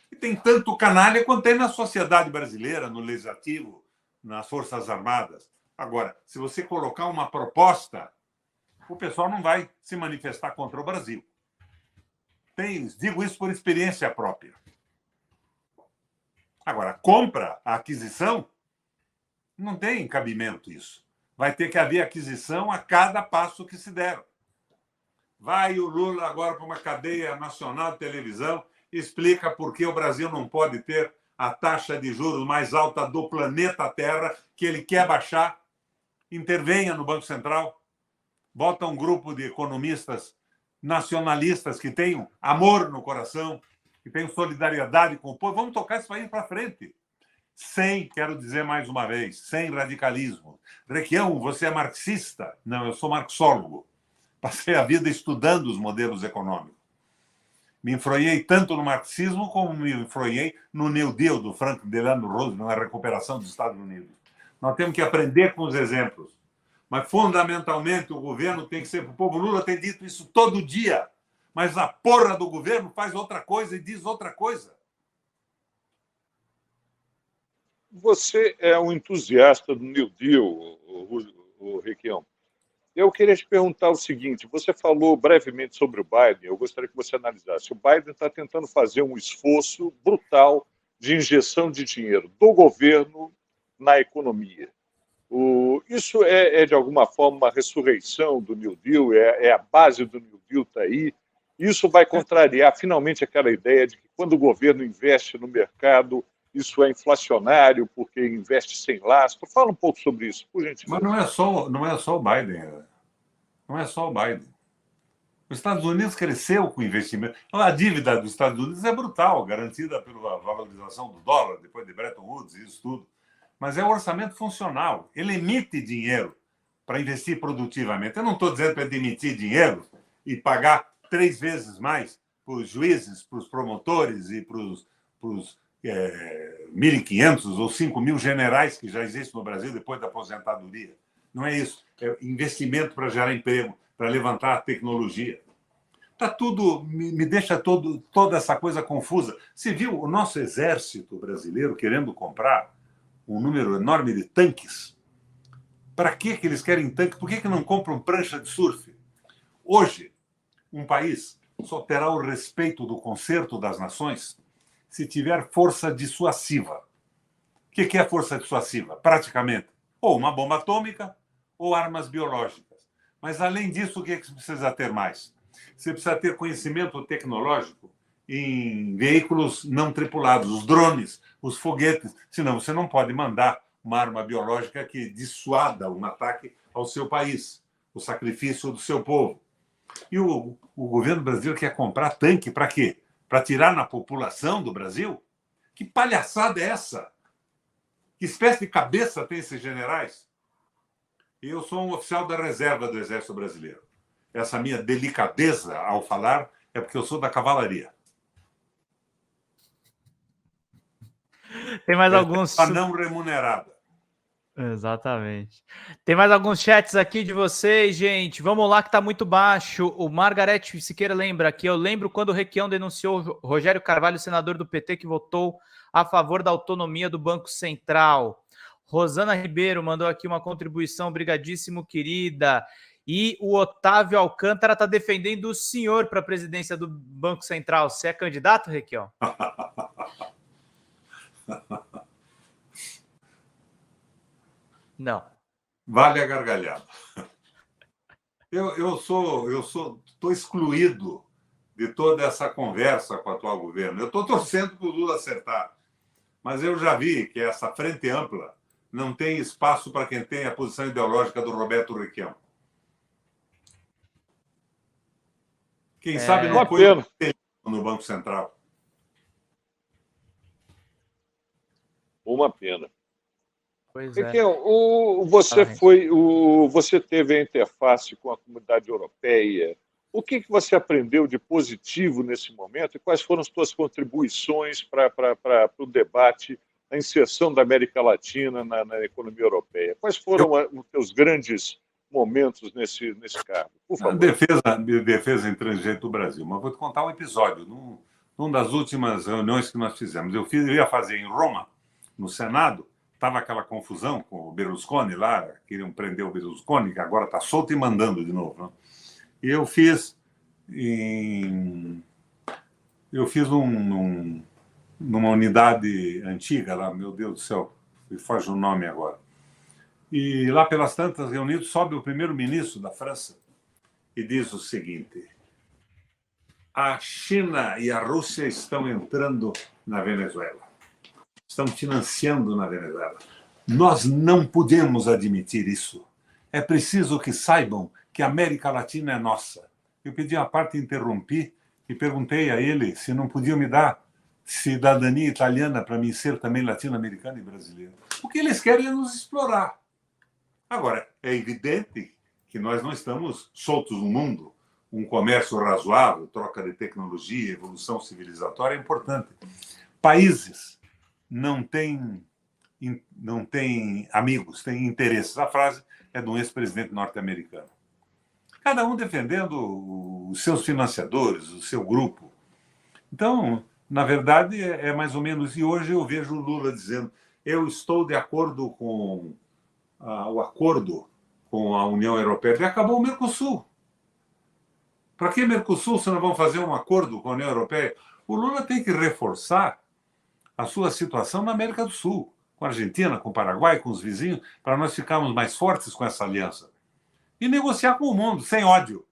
E tem tanto canalha quanto tem na sociedade brasileira, no Legislativo, nas Forças Armadas. Agora, se você colocar uma proposta, o pessoal não vai se manifestar contra o Brasil. Digo isso por experiência própria. Agora, compra, a aquisição, não tem cabimento isso. Vai ter que haver aquisição a cada passo que se der. Vai o Lula agora para uma cadeia nacional de televisão e explica por que o Brasil não pode ter a taxa de juros mais alta do planeta Terra, que ele quer baixar. Intervenha no Banco Central. Bota um grupo de economistas nacionalistas que tenham amor no coração, que tenham solidariedade com o povo. Vamos tocar esse país para frente. quero dizer mais uma vez, sem radicalismo. Requião, você é marxista? Não, eu sou marxólogo. Passei a vida estudando os modelos econômicos. Me enfronhei tanto no marxismo como me enfronhei no New Deal do Franklin Delano Roosevelt, na recuperação dos Estados Unidos. Nós temos que aprender com os exemplos. Mas, fundamentalmente, o governo tem que ser... O povo Lula tem dito isso todo dia. Mas a porra do governo faz outra coisa e diz outra coisa. Você é um entusiasta do New Deal, o Requião. Eu queria te perguntar o seguinte: você falou brevemente sobre o Biden, eu gostaria que você analisasse. O Biden está tentando fazer um esforço brutal de injeção de dinheiro do governo na economia. Isso é, de alguma forma, uma ressurreição do New Deal, é a base do New Deal, está aí. Isso vai contrariar, finalmente, aquela ideia de que quando o governo investe no mercado, isso é inflacionário, porque investe sem lastro. Fala um pouco sobre isso, por gentileza. Mas não é só o Biden. Não é só o Biden. Os Estados Unidos cresceu com investimento. A dívida dos Estados Unidos é brutal, garantida pela valorização do dólar, depois de Bretton Woods e isso tudo. Mas é um orçamento funcional. Ele emite dinheiro para investir produtivamente. Eu não estou dizendo para ele emitir dinheiro e pagar 3 vezes mais para os juízes, para os promotores e para os 1.500 ou 5.000 generais que já existem no Brasil depois da aposentadoria. Não é isso. É investimento para gerar emprego, para levantar a tecnologia. Tá tudo, me deixa toda essa coisa confusa. Você viu o nosso exército brasileiro querendo comprar um número enorme de tanques? Para que eles querem tanque? Por que não compram prancha de surf? Hoje, um país só terá o respeito do concerto das nações se tiver força dissuasiva. O que é força dissuasiva? Praticamente, ou uma bomba atômica ou armas biológicas. Mas, além disso, o que você precisa ter mais? Você precisa ter conhecimento tecnológico em veículos não tripulados, os drones, os foguetes. Senão, você não pode mandar uma arma biológica que dissuada um ataque ao seu país, o sacrifício do seu povo. E o governo brasileiro quer comprar tanque para quê? Para atirar na população do Brasil? Que palhaçada é essa? Que espécie de cabeça tem esses generais? Eu sou um oficial da reserva do Exército Brasileiro. Essa minha delicadeza ao falar é porque eu sou da cavalaria. Tem mais alguns... não remunerada. Exatamente. Tem mais alguns chats aqui de vocês, gente. Vamos lá que tá muito baixo. O Margarete Siqueira lembra aqui. Eu lembro quando o Requião denunciou Rogério Carvalho, senador do PT, que votou a favor da autonomia do Banco Central. Rosana Ribeiro mandou aqui uma contribuição. Obrigadíssimo, querida. E o Otávio Alcântara está defendendo o senhor para a presidência do Banco Central. Você é candidato, Requião? Não. Vale a gargalhada. Eu estou excluído de toda essa conversa com o atual governo. Eu estou torcendo para o Lula acertar. Mas eu já vi que essa frente ampla não tem espaço para quem tem a posição ideológica do Roberto Requião. Quem sabe não foi no Banco Central. Uma pena. Pois é. Você teve a interface com a comunidade europeia. O que você aprendeu de positivo nesse momento e quais foram as suas contribuições para o debate, a inserção da América Latina na economia europeia? Quais foram os seus grandes momentos nesse cargo? Por favor. Defesa intransigente do Brasil. Mas vou te contar um episódio. Numa das últimas reuniões que nós fizemos, eu ia fazer em Roma, no Senado. Estava aquela confusão com o Berlusconi lá, queriam prender o Berlusconi, que agora está solto e mandando de novo. Né? E eu fiz numa unidade antiga lá, meu Deus do céu, me foge o nome agora. E lá pelas tantas reunidos, sobe o primeiro-ministro da França e diz o seguinte: a China e a Rússia estão entrando na Venezuela. Estão financiando na Venezuela. Nós não podemos admitir isso. É preciso que saibam que a América Latina é nossa. Eu pedi a parte, interrompi e perguntei a ele se não podiam me dar cidadania italiana para mim ser também latino-americana e brasileira. O que eles querem é nos explorar. Agora, é evidente que nós não estamos soltos no mundo. Um comércio razoável, troca de tecnologia, evolução civilizatória é importante. Países não têm amigos, têm interesses. A frase é de um ex-presidente norte-americano. Cada um defendendo os seus financiadores, o seu grupo. Então, na verdade, é mais ou menos... E hoje eu vejo o Lula dizendo: eu estou de acordo com o acordo com a União Europeia. E acabou o Mercosul. Para que Mercosul se não vão fazer um acordo com a União Europeia? O Lula tem que reforçar a sua situação na América do Sul, com a Argentina, com o Paraguai, com os vizinhos, para nós ficarmos mais fortes com essa aliança. E negociar com o mundo, sem ódio,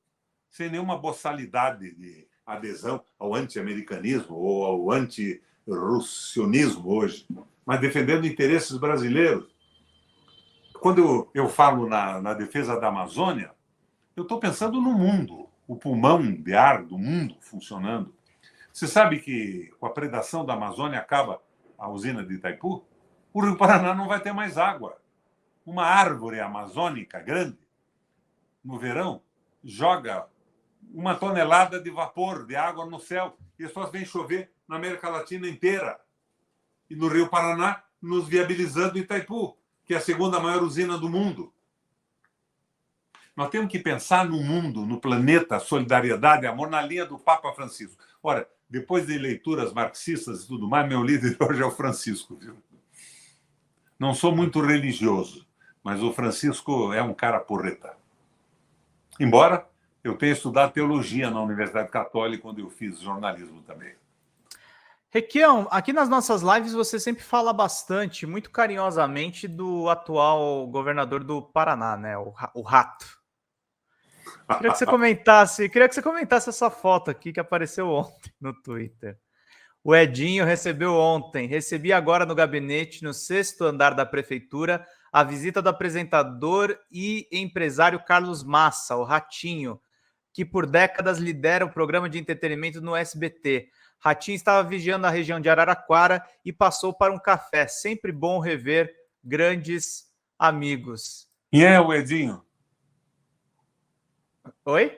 sem nenhuma boçalidade de adesão ao anti-americanismo ou ao anti-russionismo hoje, mas defendendo interesses brasileiros. Quando eu falo na defesa da Amazônia, eu estou pensando no mundo, o pulmão de ar do mundo funcionando. Você sabe que com a predação da Amazônia acaba a usina de Itaipu? O Rio Paraná não vai ter mais água. Uma árvore amazônica grande, no verão, joga 1 tonelada de vapor, de água no céu, e só vem chover na América Latina inteira. E no Rio Paraná, nos viabilizando Itaipu, que é a 2ª maior usina do mundo. Nós temos que pensar no mundo, no planeta, solidariedade, amor, na linha do Papa Francisco. Ora, depois de leituras marxistas e tudo mais, meu líder hoje é o Francisco, viu? Não sou muito religioso, mas o Francisco é um cara porreta. Embora eu tenha estudado teologia na Universidade Católica, quando eu fiz jornalismo também. Requião, aqui nas nossas lives você sempre fala bastante, muito carinhosamente, do atual governador do Paraná, né? O Rato. Queria que você comentasse essa foto aqui que apareceu ontem no Twitter. O Edinho recebi agora no gabinete, no 6º andar da prefeitura, a visita do apresentador e empresário Carlos Massa, o Ratinho, que por décadas lidera o programa de entretenimento no SBT. Ratinho estava vigiando a região de Araraquara e passou para um café. Sempre bom rever grandes amigos. Quem é o Edinho? Oi?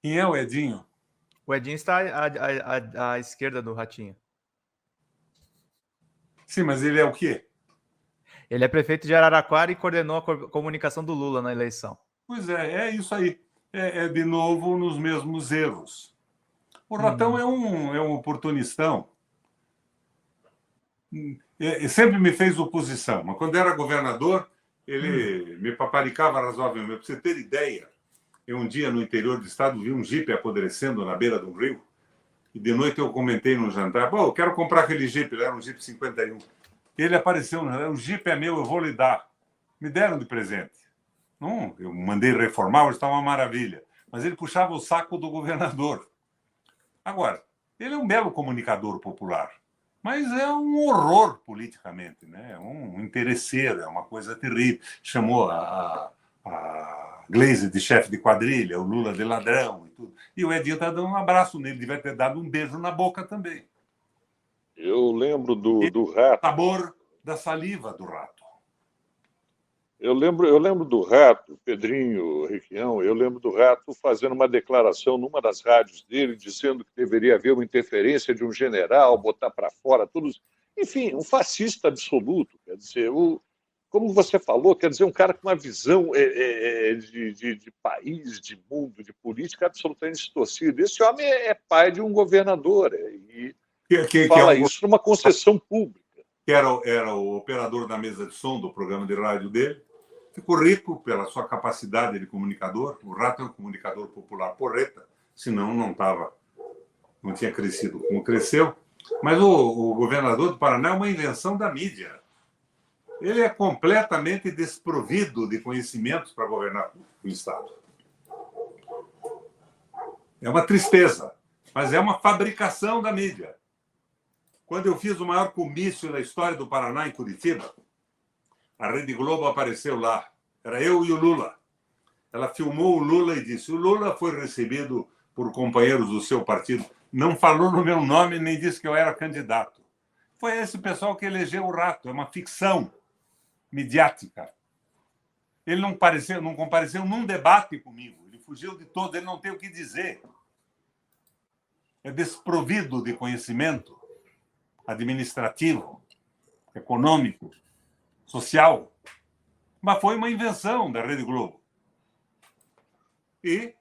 Quem é o Edinho? O Edinho está à esquerda do Ratinho. Sim, mas ele é o quê? Ele é prefeito de Araraquara e coordenou a comunicação do Lula na eleição. Pois é isso aí. É de novo nos mesmos erros. O Ratão é um oportunistão. Sempre me fez oposição, mas quando era governador, ele me paparicava razoavelmente. Para você ter ideia, eu um dia no interior do estado vi um jipe apodrecendo na beira do rio, e de noite eu comentei no jantar: eu quero comprar aquele jipe, ele era um jipe 51. Ele apareceu no jantar: o jipe é meu, eu vou lhe dar. Me deram de presente. Não, eu mandei reformar, hoje está uma maravilha. Mas ele puxava o saco do governador. Agora, ele é um belo comunicador popular, mas é um horror politicamente, né? É um interesseiro, é uma coisa terrível. Chamou a Gleisi de chefe de quadrilha, o Lula de ladrão e tudo. E o Edinho está dando um abraço nele, devia ter dado um beijo na boca também. Eu lembro do Rato. O sabor da saliva do Rato. Eu lembro do Rato, Pedrinho, Requião, eu lembro do Rato fazendo uma declaração numa das rádios dele, dizendo que deveria haver uma interferência de um general, botar para fora tudo. Enfim, um fascista absoluto. Quer dizer, como você falou, quer dizer, um cara com uma visão de país, de mundo, de política absolutamente distorcida. Esse homem é pai de um governador e fala isso numa concessão pública. Que era o operador da mesa de som do programa de rádio dele. Ficou rico pela sua capacidade de comunicador. O Rato é um comunicador popular porreta, senão não tinha crescido como cresceu. Mas o governador do Paraná é uma invenção da mídia. Ele é completamente desprovido de conhecimentos para governar o Estado. É uma tristeza, mas é uma fabricação da mídia. Quando eu fiz o maior comício da história do Paraná, em Curitiba, a Rede Globo apareceu lá. Era eu e o Lula. Ela filmou o Lula e disse: o Lula foi recebido por companheiros do seu partido, não falou no meu nome nem disse que eu era candidato. Foi esse pessoal que elegeu o Rato. É uma ficção midiática. Ele não compareceu num debate comigo. Ele fugiu de todo, ele não tem o que dizer. É desprovido de conhecimento administrativo, econômico, social. Mas foi uma invenção da Rede Globo. E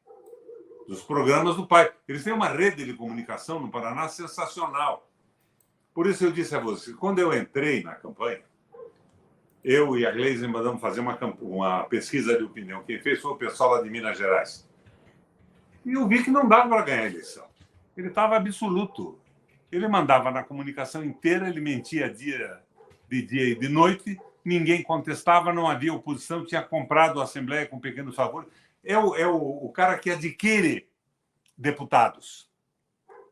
dos programas do pai. Eles têm uma rede de comunicação no Paraná sensacional. Por isso eu disse a você, quando eu entrei na campanha, eu e a Gleisi mandamos fazer uma pesquisa de opinião. Quem fez foi o pessoal lá de Minas Gerais. E eu vi que não dava para ganhar a eleição. Ele estava absoluto. Ele mandava na comunicação inteira, ele mentia de dia e de noite, ninguém contestava, não havia oposição, tinha comprado a Assembleia com pequenos favores. É o cara que adquire deputados.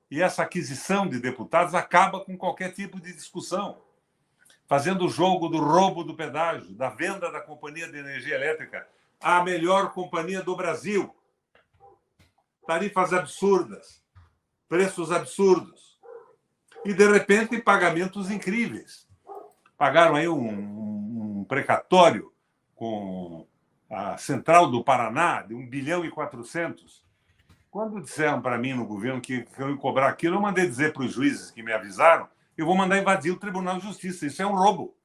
E essa aquisição de deputados acaba com qualquer tipo de discussão, fazendo o jogo do roubo do pedágio, da venda da companhia de energia elétrica, a melhor companhia do Brasil. Tarifas absurdas, preços absurdos. E, de repente, pagamentos incríveis. Pagaram aí um precatório com a Central do Paraná de 1 bilhão e 400. Quando disseram para mim no governo que eu ia cobrar aquilo, eu mandei dizer para os juízes que me avisaram, eu vou mandar invadir o Tribunal de Justiça. Isso é um roubo.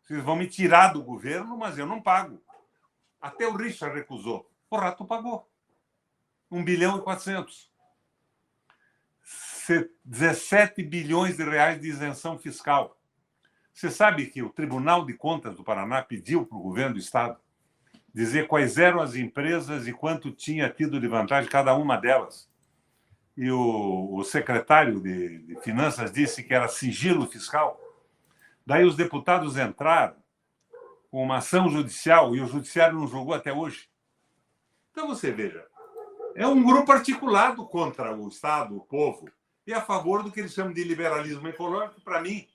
Vocês vão me tirar do governo, mas eu não pago. Até o Richard recusou. O Rato pagou. 1 bilhão e 400. 17 bilhões de reais de isenção fiscal. Você sabe que o Tribunal de Contas do Paraná pediu para o governo do Estado dizer quais eram as empresas e quanto tinha tido de vantagem cada uma delas. E o secretário de Finanças disse que era sigilo fiscal. Daí os deputados entraram com uma ação judicial e o judiciário não julgou até hoje. Então você veja, é um grupo articulado contra o Estado, o povo, e a favor do que eles chamam de liberalismo econômico. Para mim,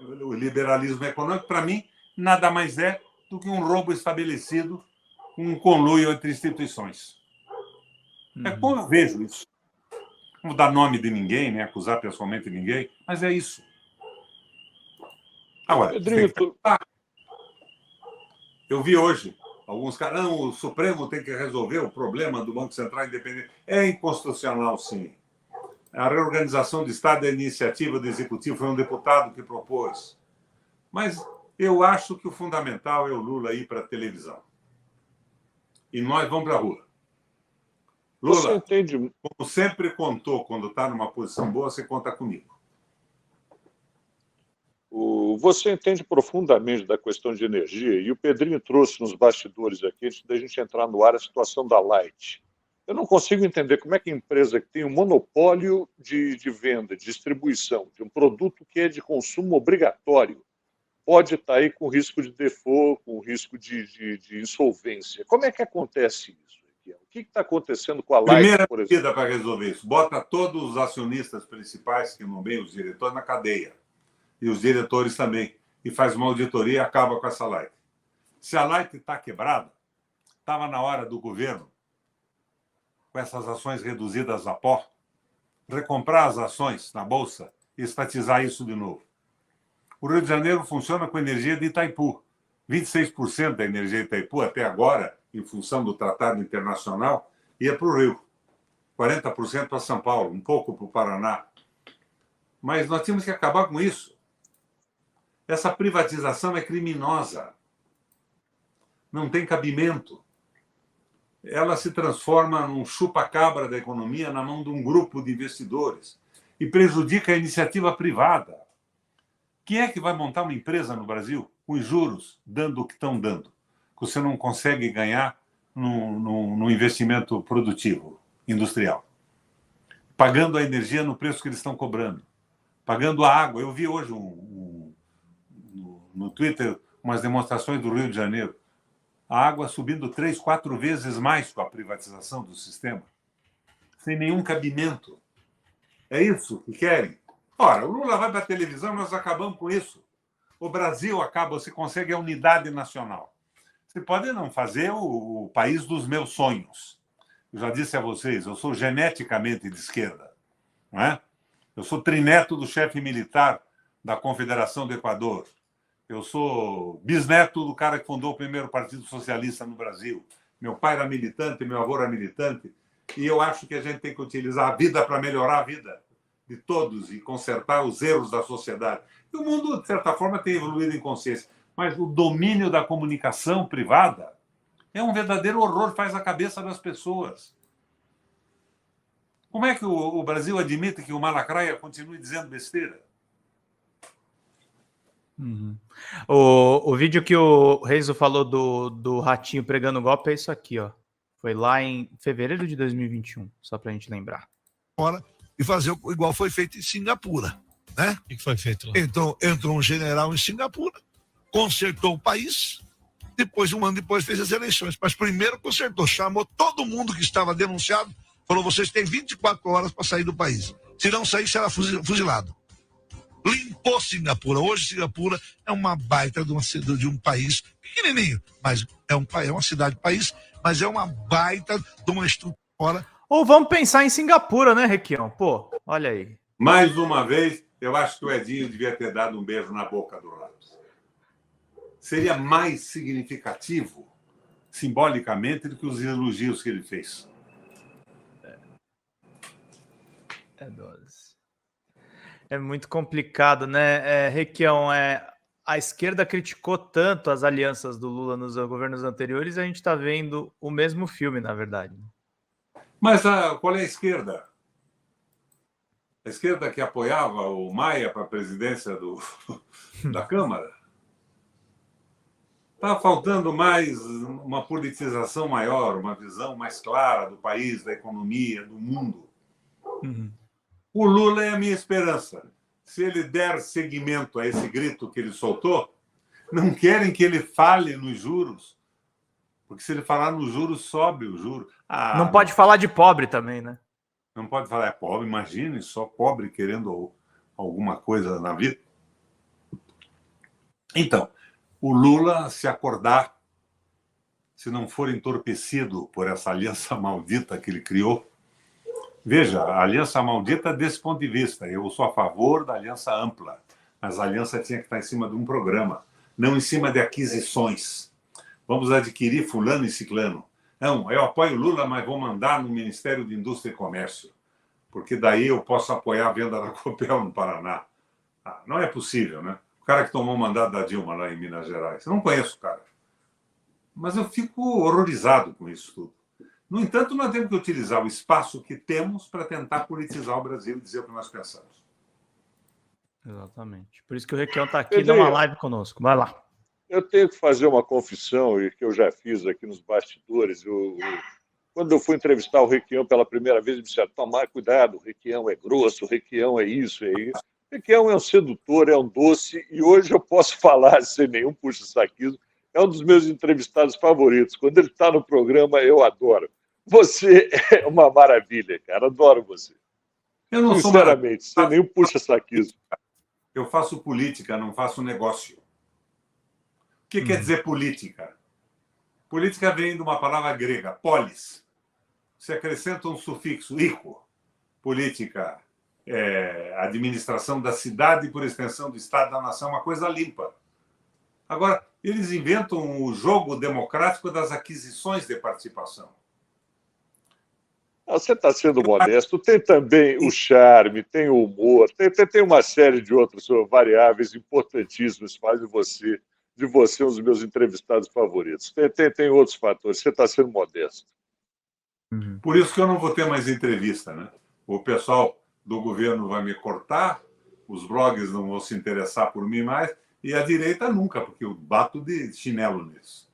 o liberalismo econômico, para mim, nada mais é do que um roubo estabelecido, um conluio entre instituições. É como eu vejo isso. Não vou dar nome de ninguém, nem acusar pessoalmente ninguém, mas é isso. Agora, Pedrinho, eu vi hoje alguns caras, não, o Supremo tem que resolver o problema do Banco Central Independente. É inconstitucional, sim. A reorganização do Estado é iniciativa do Executivo, foi um deputado que propôs. Mas eu acho que o fundamental é o Lula ir para a televisão. E nós vamos para a rua. Lula, você entende... como sempre contou, quando está numa posição boa, você conta comigo. Você entende profundamente da questão de energia, e o Pedrinho trouxe nos bastidores aqui, antes da gente entrar no ar, a situação da Light. Eu não consigo entender como é que a empresa que tem um monopólio de venda, de distribuição, de um produto que é de consumo obrigatório, pode estar aí com risco de default, com risco de insolvência. Como é que acontece isso? O que está acontecendo com a Light, Primeira por exemplo? medida para resolver isso, bota todos os acionistas principais que nomeiam os diretores na cadeia. E os diretores também. E faz uma auditoria e acaba com essa Light. Se a Light está quebrada, estava na hora do governo, com essas ações reduzidas a pó, recomprar as ações na Bolsa e estatizar isso de novo. O Rio de Janeiro funciona com energia de Itaipu. 26% da energia de Itaipu, até agora, em função do Tratado Internacional, ia para o Rio. 40% para São Paulo, um pouco para o Paraná. Mas nós tínhamos que acabar com isso. Essa privatização é criminosa. Não tem cabimento. Ela se transforma num chupa-cabra da economia na mão de um grupo de investidores e prejudica a iniciativa privada. Quem é que vai montar uma empresa no Brasil com os juros dando o que estão dando? Que você não consegue ganhar no investimento produtivo, industrial. Pagando a energia no preço que eles estão cobrando. Pagando a água. Eu vi hoje no Twitter umas demonstrações do Rio de Janeiro. A água subindo 3, 4 vezes mais com a privatização do sistema. Sem nenhum cabimento. É isso que querem? Ora, o Lula vai para a televisão, nós acabamos com isso. O Brasil acaba, você consegue a unidade nacional. Você pode não fazer o país dos meus sonhos. Eu já disse a vocês, eu sou geneticamente de esquerda, não é? Eu sou trineto do chefe militar da Confederação do Equador. Eu sou bisneto do cara que fundou o primeiro Partido Socialista no Brasil. Meu pai era militante, meu avô era militante. E eu acho que a gente tem que utilizar a vida para melhorar a vida de todos e consertar os erros da sociedade. E o mundo, de certa forma, tem evoluído em consciência. Mas o domínio da comunicação privada é um verdadeiro horror, faz a cabeça das pessoas. Como é que o Brasil admite que o Malacraia continue dizendo besteira? Uhum. O vídeo que o Reizo falou do ratinho pregando golpe é isso aqui, ó. Foi lá em fevereiro de 2021, só para a gente lembrar. E fazer igual foi feito em Singapura, né? O que foi feito lá? Então, entrou um general em Singapura, consertou o país, depois, um ano depois, fez as eleições. Mas primeiro consertou, chamou todo mundo que estava denunciado, falou, vocês têm 24 horas para sair do país. Se não sair, será fuzilado. Limpou Singapura. Hoje Singapura é uma baita de um país pequenininho, mas é uma cidade-país, mas é uma baita de uma estrutura. Ou vamos pensar em Singapura, né, Requião? Pô, olha aí. Mais uma vez, eu acho que o Edinho devia ter dado um beijo na boca do Rato. Seria mais significativo, simbolicamente, do que os elogios que ele fez. É muito complicado, né, Requião? A esquerda criticou tanto as alianças do Lula nos governos anteriores, e a gente está vendo o mesmo filme, na verdade. Mas qual é a esquerda? A esquerda que apoiava o Maia para a presidência da Câmara? Está faltando mais uma politização maior, uma visão mais clara do país, da economia, do mundo. Uhum. O Lula é a minha esperança. Se ele der seguimento a esse grito que ele soltou, não querem que ele fale nos juros, porque se ele falar nos juros, sobe o juro. Não pode falar de pobre também, né? Não pode falar, é pobre, imagine, só pobre querendo alguma coisa na vida. Então, o Lula, se acordar, se não for entorpecido por essa aliança maldita que ele criou, veja, a aliança maldita desse ponto de vista, eu sou a favor da aliança ampla, mas a aliança tinha que estar em cima de um programa, não em cima de aquisições. Vamos adquirir fulano e ciclano. Não, eu apoio o Lula, mas vou mandar no Ministério de Indústria e Comércio, porque daí eu posso apoiar a venda da Copel no Paraná. Não é possível, né? O cara que tomou o mandato da Dilma lá em Minas Gerais. Eu não conheço o cara. Mas eu fico horrorizado com isso tudo. No entanto, nós temos que utilizar o espaço que temos para tentar politizar o Brasil e dizer o que nós pensamos. Exatamente. Por isso que o Requião está aqui, dá uma live conosco. Vai lá. Eu tenho que fazer uma confissão, e que eu já fiz aqui nos bastidores. Quando eu fui entrevistar o Requião pela primeira vez, me disseram, tomar cuidado, o Requião é grosso, o Requião é isso, é isso. O Requião é um sedutor, é um doce, e hoje eu posso falar sem nenhum puxa-saquismo, é um dos meus entrevistados favoritos. Quando ele está no programa, eu adoro. Você é uma maravilha, cara, adoro você. Eu não sou sinceramente, sem nenhum puxa-saquismo. Eu faço política, não faço negócio. O que quer dizer política? Política vem de uma palavra grega, polis. Você acrescenta um sufixo, ico. Política é administração da cidade e, por extensão, do Estado da nação, uma coisa limpa. Agora, eles inventam o jogo democrático das aquisições de participação. Você está sendo modesto. Tem também o charme, tem o humor, tem uma série de outras variáveis importantíssimas que fazem de você um dos meus entrevistados favoritos. Tem outros fatores. Você está sendo modesto. Por isso que eu não vou ter mais entrevista, né? O pessoal do governo vai me cortar, os blogs não vão se interessar por mim mais, e a direita nunca, porque eu bato de chinelo nisso.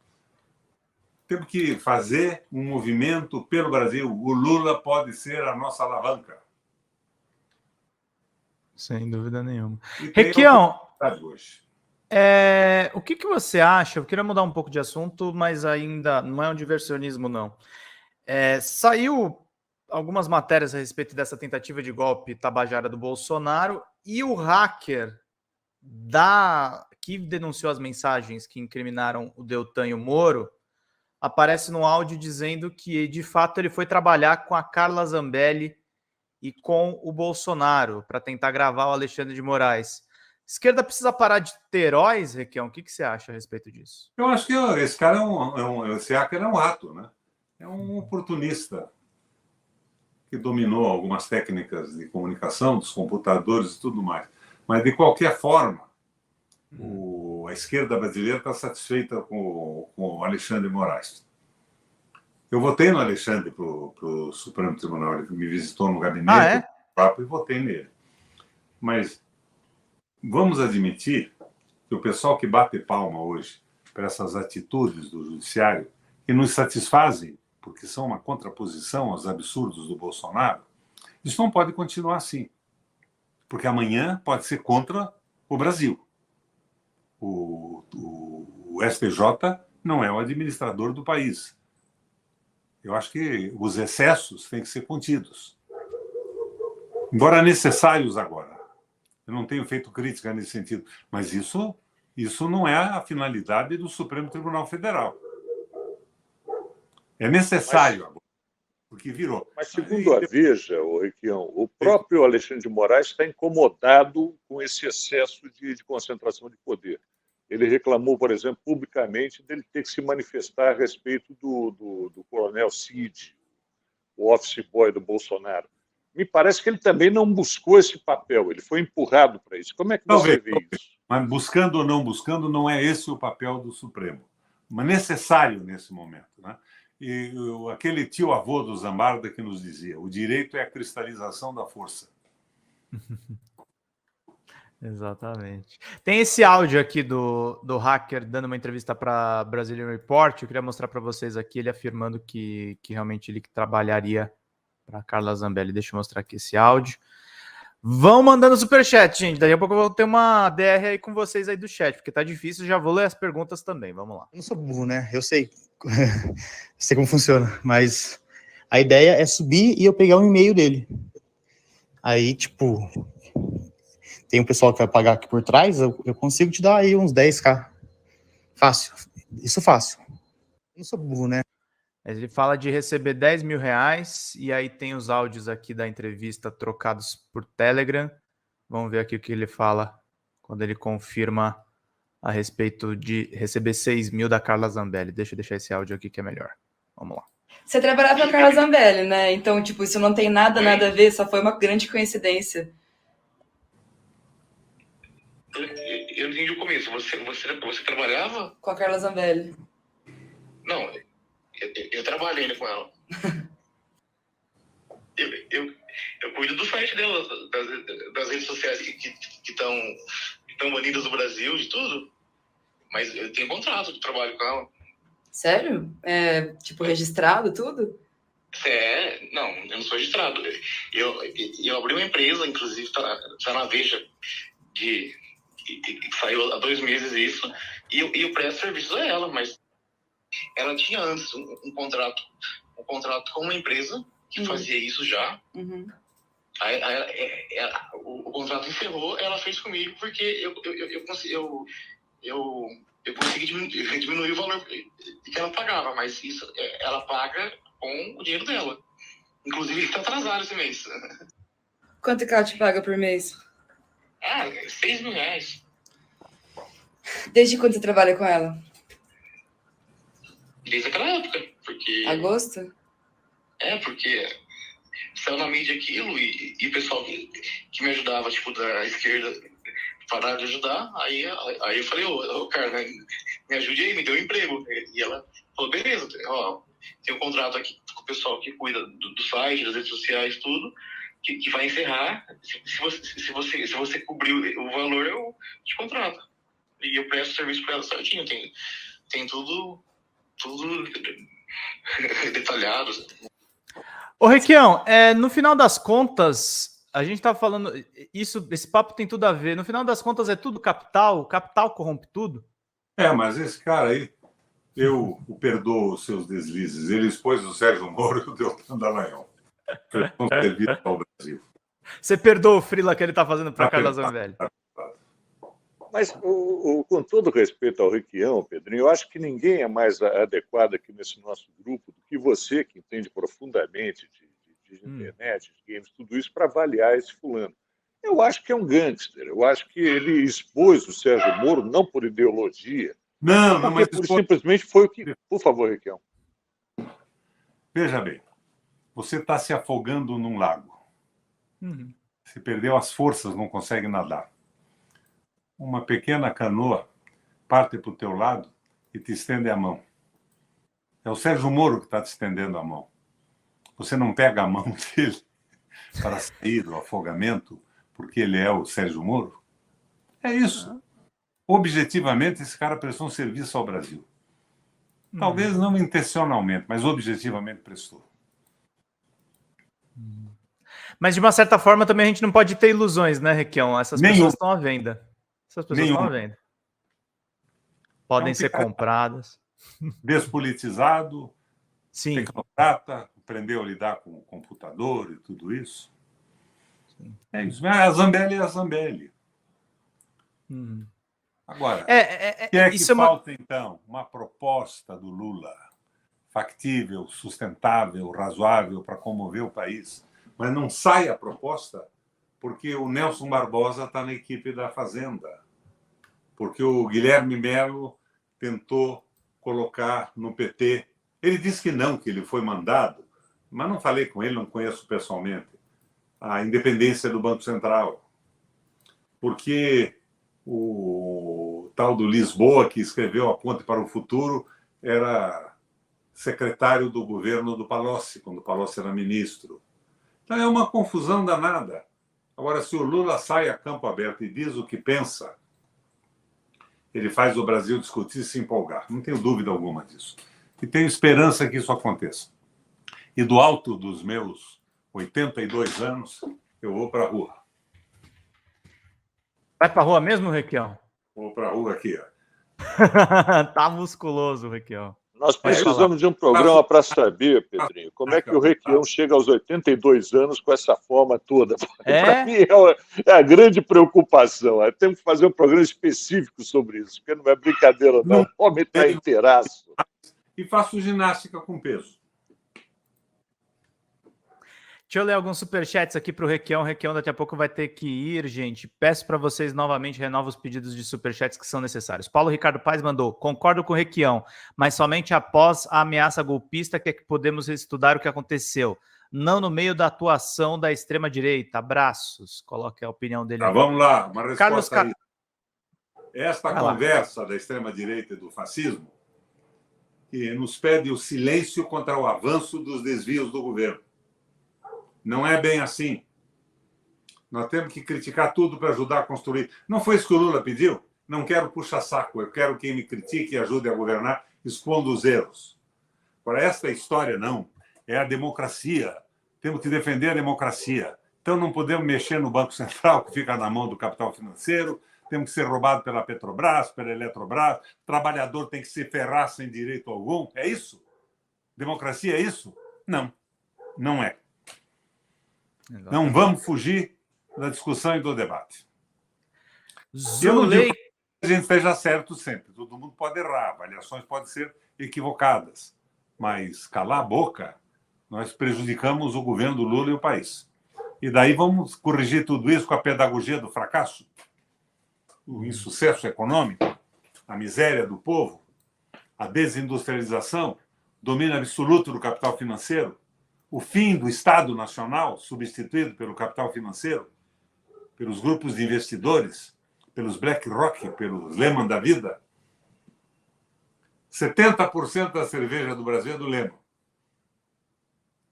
Temos que fazer um movimento pelo Brasil. O Lula pode ser a nossa alavanca. Sem dúvida nenhuma. E Requião, hoje. o que você acha? Eu queria mudar um pouco de assunto, mas ainda não é um diversionismo, não. Saiu algumas matérias a respeito dessa tentativa de golpe tabajara do Bolsonaro, e o hacker que denunciou as mensagens que incriminaram o Deltan e o Moro aparece no áudio dizendo que, de fato, ele foi trabalhar com a Carla Zambelli e com o Bolsonaro para tentar gravar o Alexandre de Moraes. A esquerda precisa parar de ter heróis, Requião? O que você acha a respeito disso? Eu acho que esse cara esse hacker é um rato, né? É um oportunista que dominou algumas técnicas de comunicação, dos computadores e tudo mais. Mas, de qualquer forma, a esquerda brasileira está satisfeita com o Alexandre de Moraes. Eu votei no Alexandre para o Supremo Tribunal, ele me visitou no gabinete e votei nele. Mas vamos admitir que o pessoal que bate palma hoje para essas atitudes do judiciário, que nos satisfazem, porque são uma contraposição aos absurdos do Bolsonaro, isso não pode continuar assim. Porque amanhã pode ser contra o Brasil. O STJ não é o administrador do país. Eu acho que os excessos têm que ser contidos. Embora necessários agora. Eu não tenho feito crítica nesse sentido. Mas isso não é a finalidade do Supremo Tribunal Federal. É necessário agora, porque virou. Mas, segundo a Veja, Requião, o próprio Alexandre de Moraes está incomodado com esse excesso de concentração de poder. Ele reclamou, por exemplo, publicamente dele ter que se manifestar a respeito do coronel Cid, o office boy do Bolsonaro. Me parece que ele também não buscou esse papel, ele foi empurrado para isso. Como é que você vê isso? Mas buscando ou não buscando, não é esse o papel do Supremo. Mas necessário nesse momento, né? E aquele tio-avô do Zambarda que nos dizia, o direito é a cristalização da força. Exatamente. Tem esse áudio aqui do hacker dando uma entrevista para Brazilian Report. Eu queria mostrar para vocês aqui ele afirmando que realmente ele trabalharia para Carla Zambelli. Deixa eu mostrar aqui esse áudio. Vão mandando superchat, gente. Daqui a pouco eu vou ter uma DR aí com vocês aí do chat, porque tá difícil. Já vou ler as perguntas também. Vamos lá. Eu não sou burro, né? Eu sei. Sei como funciona. Mas a ideia é subir e eu pegar um e-mail dele. Aí, tipo, tem um pessoal que vai pagar aqui por trás, eu consigo te dar aí uns 10k. Fácil. Isso fácil. Eu não sou burro, né? Ele fala de receber 10 mil reais e aí tem os áudios aqui da entrevista trocados por Telegram. Vamos ver aqui o que ele fala quando ele confirma a respeito de receber 6 mil da Carla Zambelli. Deixa eu deixar esse áudio aqui que é melhor. Vamos lá. Você trabalhava com a Carla Zambelli, né? Então, tipo, isso não tem nada a ver, só foi uma grande coincidência. Eu entendi o começo. Você trabalhava? Com a Carla Zambelli. Não, eu trabalhei com ela. Eu cuido do site dela, das redes sociais que estão banidas do Brasil, de tudo. Mas eu tenho contrato de trabalho com ela. Sério? É, tipo, registrado, tudo? Não, eu não sou registrado. Eu abri uma empresa, inclusive, tá na Veja, que saiu há 2 meses isso, e eu presto serviços a ela, mas ela tinha antes um contrato com uma empresa que fazia isso já. Uhum. Aí o contrato encerrou, ela fez comigo porque eu consegui diminuir o valor que ela pagava, mas isso ela paga com o dinheiro dela. Inclusive, está atrasado esse mês. Quanto que ela te paga por mês? 6 mil reais. Desde quando você trabalha com ela? Desde aquela época, porque... Agosto? Porque saiu na mídia aquilo e o pessoal que me ajudava, tipo, da esquerda, pararam de ajudar. Aí eu falei, ô cara, me ajude aí, me dê um emprego. E ela falou, beleza, ó, tem um contrato aqui com o pessoal que cuida do site, das redes sociais, tudo, que vai encerrar. Se você cobrir o valor, eu te contrato. E eu presto serviço para ela certinho. Tem tudo detalhado. Ô, Requião, no final das contas, a gente tá falando... Esse papo tem tudo a ver. No final das contas, é tudo capital? O capital corrompe tudo? Mas esse cara aí, eu o perdoo os seus deslizes. Ele expôs o Sérgio Moro e o Deltan Dallagnol. Prestou serviço ao Brasil. Você perdoa o frila que ele tá fazendo para Carla Zambelli? Mas, com todo respeito ao Requião, Pedrinho, eu acho que ninguém é mais adequado aqui nesse nosso grupo do que você, que entende profundamente de internet, de games, tudo isso, para avaliar esse fulano. Eu acho que é um gangster. Eu acho que ele expôs o Sérgio Moro, não por ideologia, Não, porque mas simplesmente foi o que... Por favor, Requião. veja bem, você está se afogando num lago. Uhum. Você perdeu as forças, não consegue nadar. Uma pequena canoa parte para o teu lado e te estende a mão. É o Sérgio Moro que está te estendendo a mão. Você não pega a mão dele para sair do afogamento porque ele é o Sérgio Moro? É isso. Objetivamente, esse cara prestou um serviço ao Brasil. Talvez não intencionalmente, mas objetivamente prestou. Mas, de uma certa forma, também a gente não pode ter ilusões, né, Requião? Essas pessoas estão à venda. Essas pessoas estão à venda. Podem ser compradas. Despolitizado, Sim. tecnocrata, aprendeu a lidar com o computador e tudo isso. Sim. É isso. A Zambelli é a Zambelli. Agora, o que é que falta, então? Uma proposta do Lula factível, sustentável, razoável para comover o país. Mas não sai a proposta porque o Nelson Barbosa está na equipe da Fazenda, porque o Guilherme Melo tentou colocar no PT. Ele disse que não, que ele foi mandado, mas não falei com ele, não conheço pessoalmente, a independência do Banco Central. Porque o tal do Lisboa, que escreveu A Ponte para o Futuro, era secretário do governo do Palocci, quando o Palocci era ministro. Então é uma confusão danada. Agora, se o Lula sai a campo aberto e diz o que pensa, ele faz o Brasil discutir e se empolgar. Não tenho dúvida alguma disso. E tenho esperança que isso aconteça. E do alto dos meus 82 anos, eu vou para a rua. Vai para a rua mesmo, Requião? Vou para a rua aqui. Ó. Tá musculoso, Requião. Nós precisamos de um programa para saber, Pedrinho, como é que o Requião chega aos 82 anos com essa forma toda. Para mim é a grande preocupação. Temos que fazer um programa específico sobre isso, porque não é brincadeira, não. O homem está inteiraço. E faço ginástica com peso. Deixa eu ler alguns superchats aqui para o Requião. O Requião daqui a pouco vai ter que ir, gente. Peço para vocês novamente, renova os pedidos de superchats que são necessários. Paulo Ricardo Paes mandou, concordo com o Requião, mas somente após a ameaça golpista que podemos estudar o que aconteceu. Não no meio da atuação da extrema-direita. Abraços. Coloque a opinião dele. Vamos lá, uma resposta Carlos Esta conversa da extrema-direita e do fascismo que nos pede o silêncio contra o avanço dos desvios do governo. Não é bem assim. Nós temos que criticar tudo para ajudar a construir. Não foi isso que o Lula pediu? Não quero puxa-saco, eu quero quem me critique e ajude a governar, expondo os erros. Para esta história, não. É a democracia. Temos que defender a democracia. Então não podemos mexer no Banco Central, que fica na mão do capital financeiro. Temos que ser roubado pela Petrobras, pela Eletrobras. O trabalhador tem que se ferrar sem direito algum. É isso? Democracia é isso? Não. Não é. Não vamos fugir da discussão e do debate. Eu não digo que a gente esteja certo sempre. Todo mundo pode errar, avaliações podem ser equivocadas. Mas calar a boca, nós prejudicamos o governo do Lula e o país. E daí vamos corrigir tudo isso com a pedagogia do fracasso, o insucesso econômico, a miséria do povo, a desindustrialização, domínio absoluto do capital financeiro, o fim do Estado Nacional, substituído pelo capital financeiro, pelos grupos de investidores, pelos BlackRock, pelos Lehman da vida. 70% da cerveja do Brasil é do Lehman.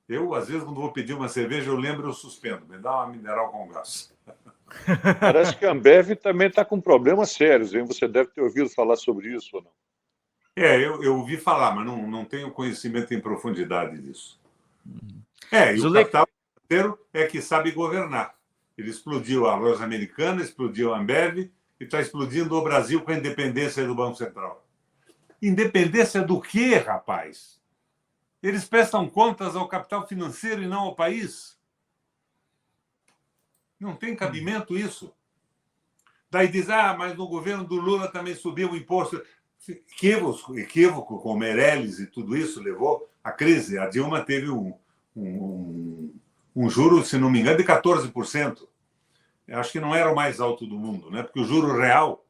Eu, às vezes, quando vou pedir uma cerveja, eu lembro e eu suspendo. Me dá uma mineral com gás. Parece que a Ambev também está com problemas sérios, hein? Você deve ter ouvido falar sobre isso ou não? Eu ouvi falar, mas não tenho conhecimento em profundidade disso. E o capital financeiro é que sabe governar. Ele explodiu a loja americana, explodiu a Ambev e está explodindo o Brasil com a independência do Banco Central. Independência do quê, rapaz? Eles prestam contas ao capital financeiro e não ao país? Não tem cabimento isso. Daí diz, mas no governo do Lula também subiu o imposto. Equívoco com o Meirelles e tudo isso levou à crise. A Dilma teve um juro, se não me engano, de 14%. Eu acho que não era o mais alto do mundo, né? Porque o juro real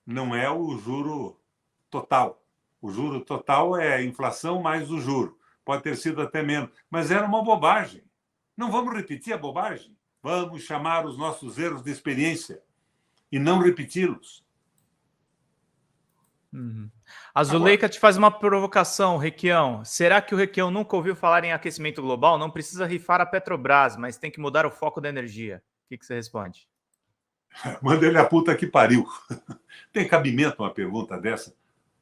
não é o juro total. O juro total é a inflação mais o juro. Pode ter sido até menos, mas era uma bobagem. Não vamos repetir a bobagem. Vamos chamar os nossos erros de experiência e não repeti-los. A Zuleika te faz uma provocação, Requião. Será que o Requião nunca ouviu falar em aquecimento global? Não precisa rifar a Petrobras, mas tem que mudar o foco da energia. O que você responde? Manda ele a puta que pariu. Tem cabimento uma pergunta dessa?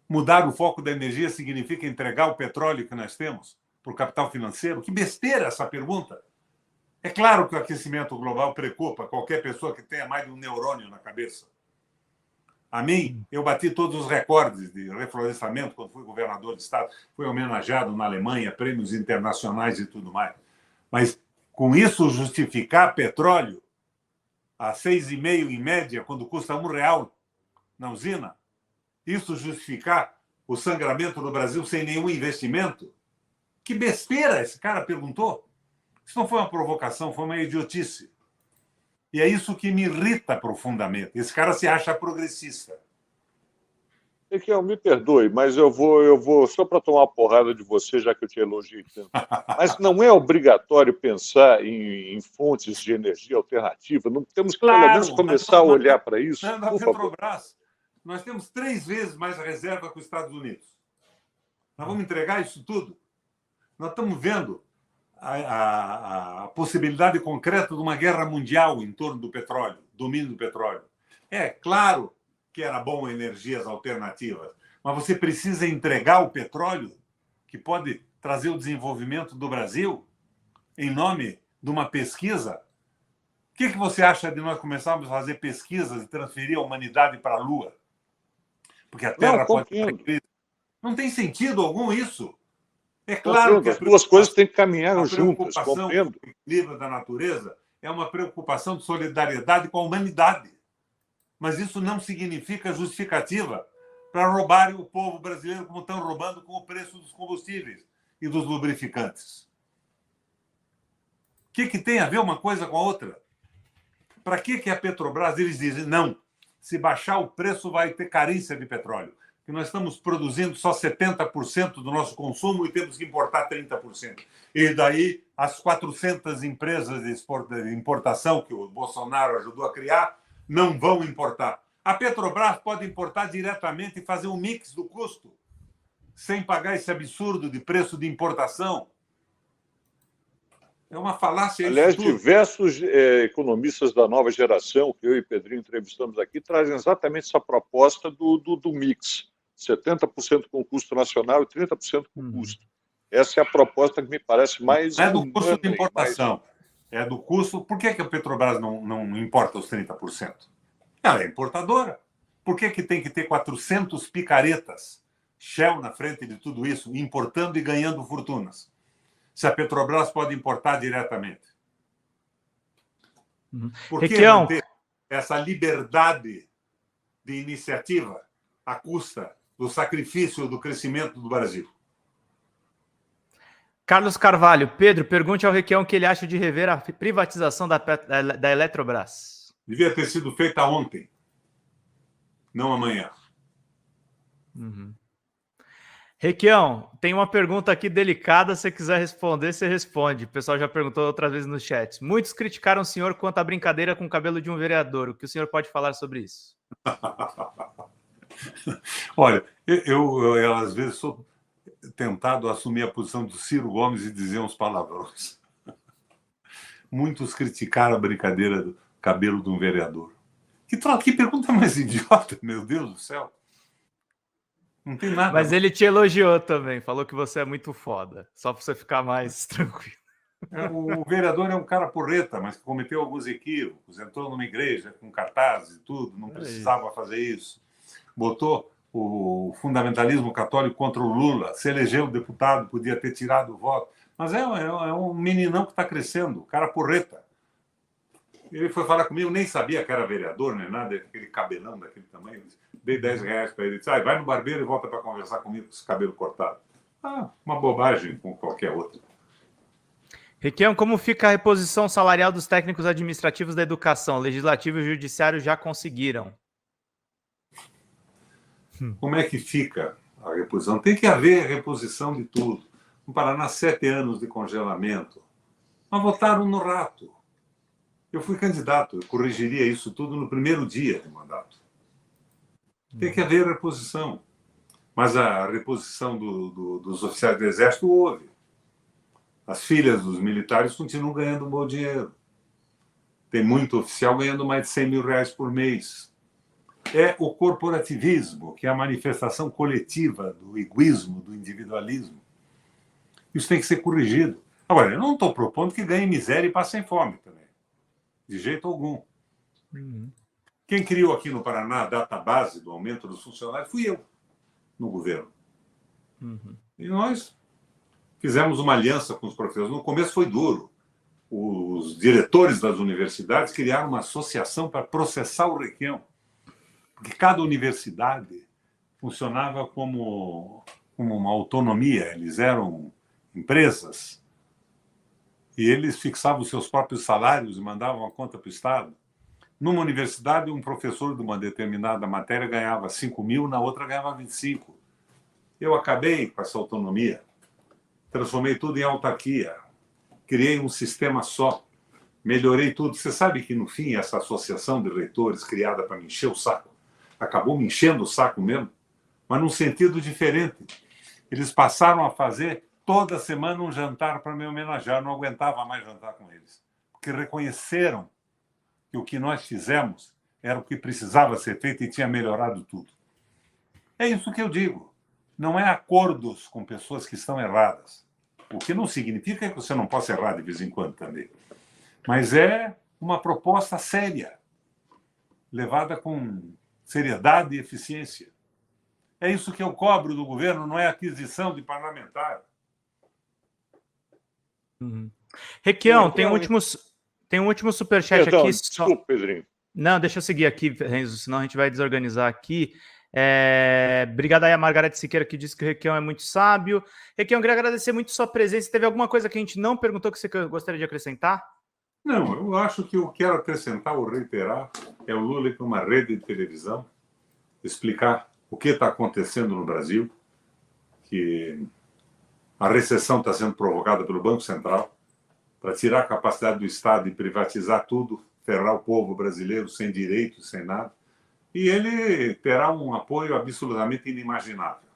Mudar o foco da energia significa entregar o petróleo que nós temos para o capital financeiro? Que besteira essa pergunta! É claro que o aquecimento global preocupa qualquer pessoa que tenha mais de um neurônio na cabeça. A mim, eu bati todos os recordes de reflorestamento quando fui governador de estado, fui homenageado na Alemanha, prêmios internacionais e tudo mais. Mas com isso justificar petróleo a 6,5 em média, quando custa R$1 na usina, isso justificar o sangramento no Brasil sem nenhum investimento? Que besteira esse cara perguntou. Isso não foi uma provocação, foi uma idiotice. E é isso que me irrita profundamente. Esse cara se acha progressista. Requião, me perdoe, mas eu vou só para tomar uma porrada de você, já que eu te elogiei tanto. Mas não é obrigatório pensar em fontes de energia alternativa? Não temos que, pelo menos, começar a olhar para isso? Na Petrobras, nós temos 3 vezes mais reserva que os Estados Unidos. Nós vamos entregar isso tudo? Nós estamos vendo a possibilidade concreta de uma guerra mundial em torno do petróleo, domínio do petróleo. É claro que era bom energias alternativas, mas você precisa entregar o petróleo que pode trazer o desenvolvimento do Brasil em nome de uma pesquisa. O que você acha de nós começarmos a fazer pesquisas e transferir a humanidade para a Lua? Porque a Terra pode estar em crise. Não tem sentido algum isso. É claro que as duas coisas têm que caminhar juntas. A preocupação com o equilíbrio da natureza é uma preocupação de solidariedade com a humanidade. Mas isso não significa justificativa para roubarem o povo brasileiro como estão roubando com o preço dos combustíveis e dos lubrificantes. O que tem a ver uma coisa com a outra? Para que a Petrobras, eles dizem, não, se baixar o preço vai ter carência de petróleo, que nós estamos produzindo só 70% do nosso consumo e temos que importar 30%. E daí as 400 empresas de importação que o Bolsonaro ajudou a criar não vão importar. A Petrobras pode importar diretamente e fazer um mix do custo, sem pagar esse absurdo de preço de importação. É uma falácia. Aliás, diversos economistas da nova geração, que eu e Pedrinho entrevistamos aqui, trazem exatamente essa proposta do mix. 70% com custo nacional e 30% com custo. Essa é a proposta que me parece mais... É do custo de importação. É do custo... Por que a Petrobras não importa os 30%? Ela é importadora. Por que tem que ter 400 picaretas Shell na frente de tudo isso, importando e ganhando fortunas? Se a Petrobras pode importar diretamente. Por que não ter essa liberdade de iniciativa à custa do sacrifício do crescimento do Brasil? Carlos Carvalho, Pedro, pergunte ao Requião o que ele acha de rever a privatização da Eletrobras. Devia ter sido feita ontem, não amanhã. Requião, tem uma pergunta aqui delicada, se você quiser responder, você responde. O pessoal já perguntou outras vezes no chat. Muitos criticaram o senhor quanto à brincadeira com o cabelo de um vereador. O que o senhor pode falar sobre isso? Olha, eu às vezes sou tentado a assumir a posição do Ciro Gomes e dizer uns palavrões. Muitos criticaram a brincadeira do cabelo de um vereador. Que pergunta mais idiota, meu Deus do céu. Não tem nada. Mas ele te elogiou também, falou que você é muito foda, só para você ficar mais tranquilo. O vereador é um cara porreta, mas que cometeu alguns equívocos, entrou numa igreja com cartazes e tudo, não precisava fazer isso. Botou o fundamentalismo católico contra o Lula, se elegeu deputado, podia ter tirado o voto. Mas é um meninão que está crescendo, cara porreta. Ele foi falar comigo, nem sabia que era vereador, nem nada, aquele cabelão daquele tamanho. Dei R$10 para ele. Disse, vai no barbeiro e volta para conversar comigo com esse cabelo cortado. Uma bobagem com qualquer outra. Requião, como fica a reposição salarial dos técnicos administrativos da educação? Legislativo e Judiciário já conseguiram. Como é que fica a reposição? Tem que haver reposição de tudo. No Paraná, 7 anos de congelamento. Mas votaram no rato. Eu fui candidato, eu corrigiria isso tudo no primeiro dia de mandato. Tem que haver reposição. Mas a reposição dos oficiais do Exército houve. As filhas dos militares continuam ganhando um bom dinheiro. Tem muito oficial ganhando mais de R$100 mil por mês. É o corporativismo, que é a manifestação coletiva do egoísmo, do individualismo. Isso tem que ser corrigido. Agora, eu não estou propondo que ganhem miséria e passem fome também. De jeito algum. Quem criou aqui no Paraná a database do aumento dos funcionários fui eu, no governo. E nós fizemos uma aliança com os professores. No começo foi duro. Os diretores das universidades criaram uma associação para processar o Requião. Porque cada universidade funcionava como uma autonomia. Eles eram empresas. E eles fixavam os seus próprios salários e mandavam a conta para o Estado. Numa universidade, um professor de uma determinada matéria ganhava 5 mil, na outra ganhava 25. Eu acabei com essa autonomia. Transformei tudo em autarquia. Criei um sistema só. Melhorei tudo. Você sabe que, no fim, essa associação de reitores criada para me encher o saco, acabou me enchendo o saco mesmo, mas num sentido diferente. Eles passaram a fazer toda semana um jantar para me homenagear. Eu não aguentava mais jantar com eles. Porque reconheceram que o que nós fizemos era o que precisava ser feito e tinha melhorado tudo. É isso que eu digo. Não é acordos com pessoas que estão erradas. O que não significa que você não possa errar de vez em quando também. Mas é uma proposta séria, levada com seriedade e eficiência. É isso que eu cobro do governo, não é aquisição de parlamentar. Requião, tem um último superchat aqui. Desculpa, Pedrinho. Não, deixa eu seguir aqui, Renzo, senão a gente vai desorganizar aqui. Obrigado aí a Margarete Siqueira, que disse que o Requião é muito sábio. Requião, eu queria agradecer muito sua presença. Teve alguma coisa que a gente não perguntou que você gostaria de acrescentar? Não, eu acho que eu quero acrescentar ou reiterar é o Lula ir para uma rede de televisão, explicar o que está acontecendo no Brasil, que a recessão está sendo provocada pelo Banco Central, para tirar a capacidade do Estado de privatizar tudo, ferrar o povo brasileiro sem direitos, sem nada. E ele terá um apoio absolutamente inimaginável.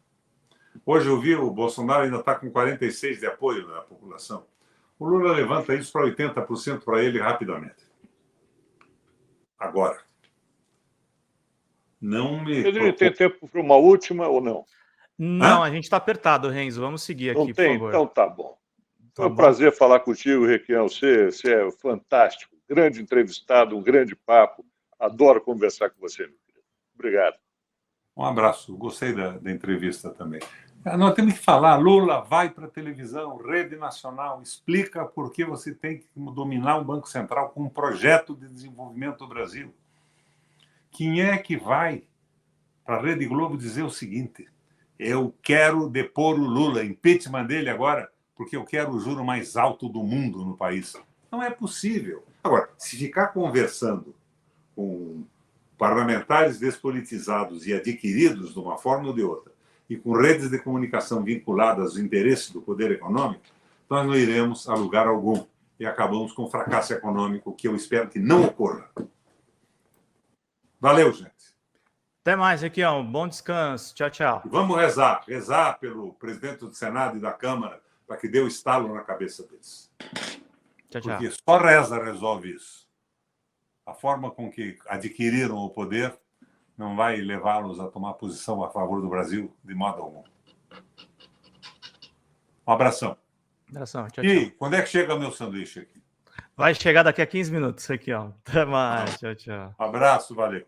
Hoje eu vi o Bolsonaro ainda está com 46% de apoio da população. O Lula levanta isso para 80% para ele rapidamente. Agora, não me... Pedrinho, tem tempo para uma última ou não? Não, a gente está apertado, Renzo. Vamos seguir aqui, não tem? por favor. Então tá bom. Foi um prazer falar contigo, Requião. Você é fantástico, grande entrevistado, um grande papo. Adoro conversar com você, meu querido. Obrigado. Um abraço. Gostei da entrevista também. Nós temos que falar, Lula, vai para a televisão, rede nacional, explica por que você tem que dominar o Banco Central com um projeto de desenvolvimento do Brasil. Quem é que vai para a Rede Globo dizer o seguinte: eu quero depor o Lula, impeachment dele agora, porque eu quero o juro mais alto do mundo no país? Não é possível. Agora, se ficar conversando com parlamentares despolitizados e adquiridos de uma forma ou de outra, e com redes de comunicação vinculadas aos interesses do poder econômico, nós não iremos a lugar algum e acabamos com fracasso econômico, que eu espero que não ocorra. Valeu, gente. Até mais, Requião. Bom descanso. Tchau, tchau. E vamos rezar pelo presidente do Senado e da Câmara para que dê o estalo na cabeça deles. Tchau, tchau. Porque só reza resolve isso. A forma com que adquiriram o poder não vai levá-los a tomar posição a favor do Brasil de modo algum. Um abração. Abração. Tchau, E tchau. quando é que chega o meu sanduíche aqui? Vai chegar daqui a 15 minutos, Requião. Até mais. Tchau, tchau. Um abraço, valeu.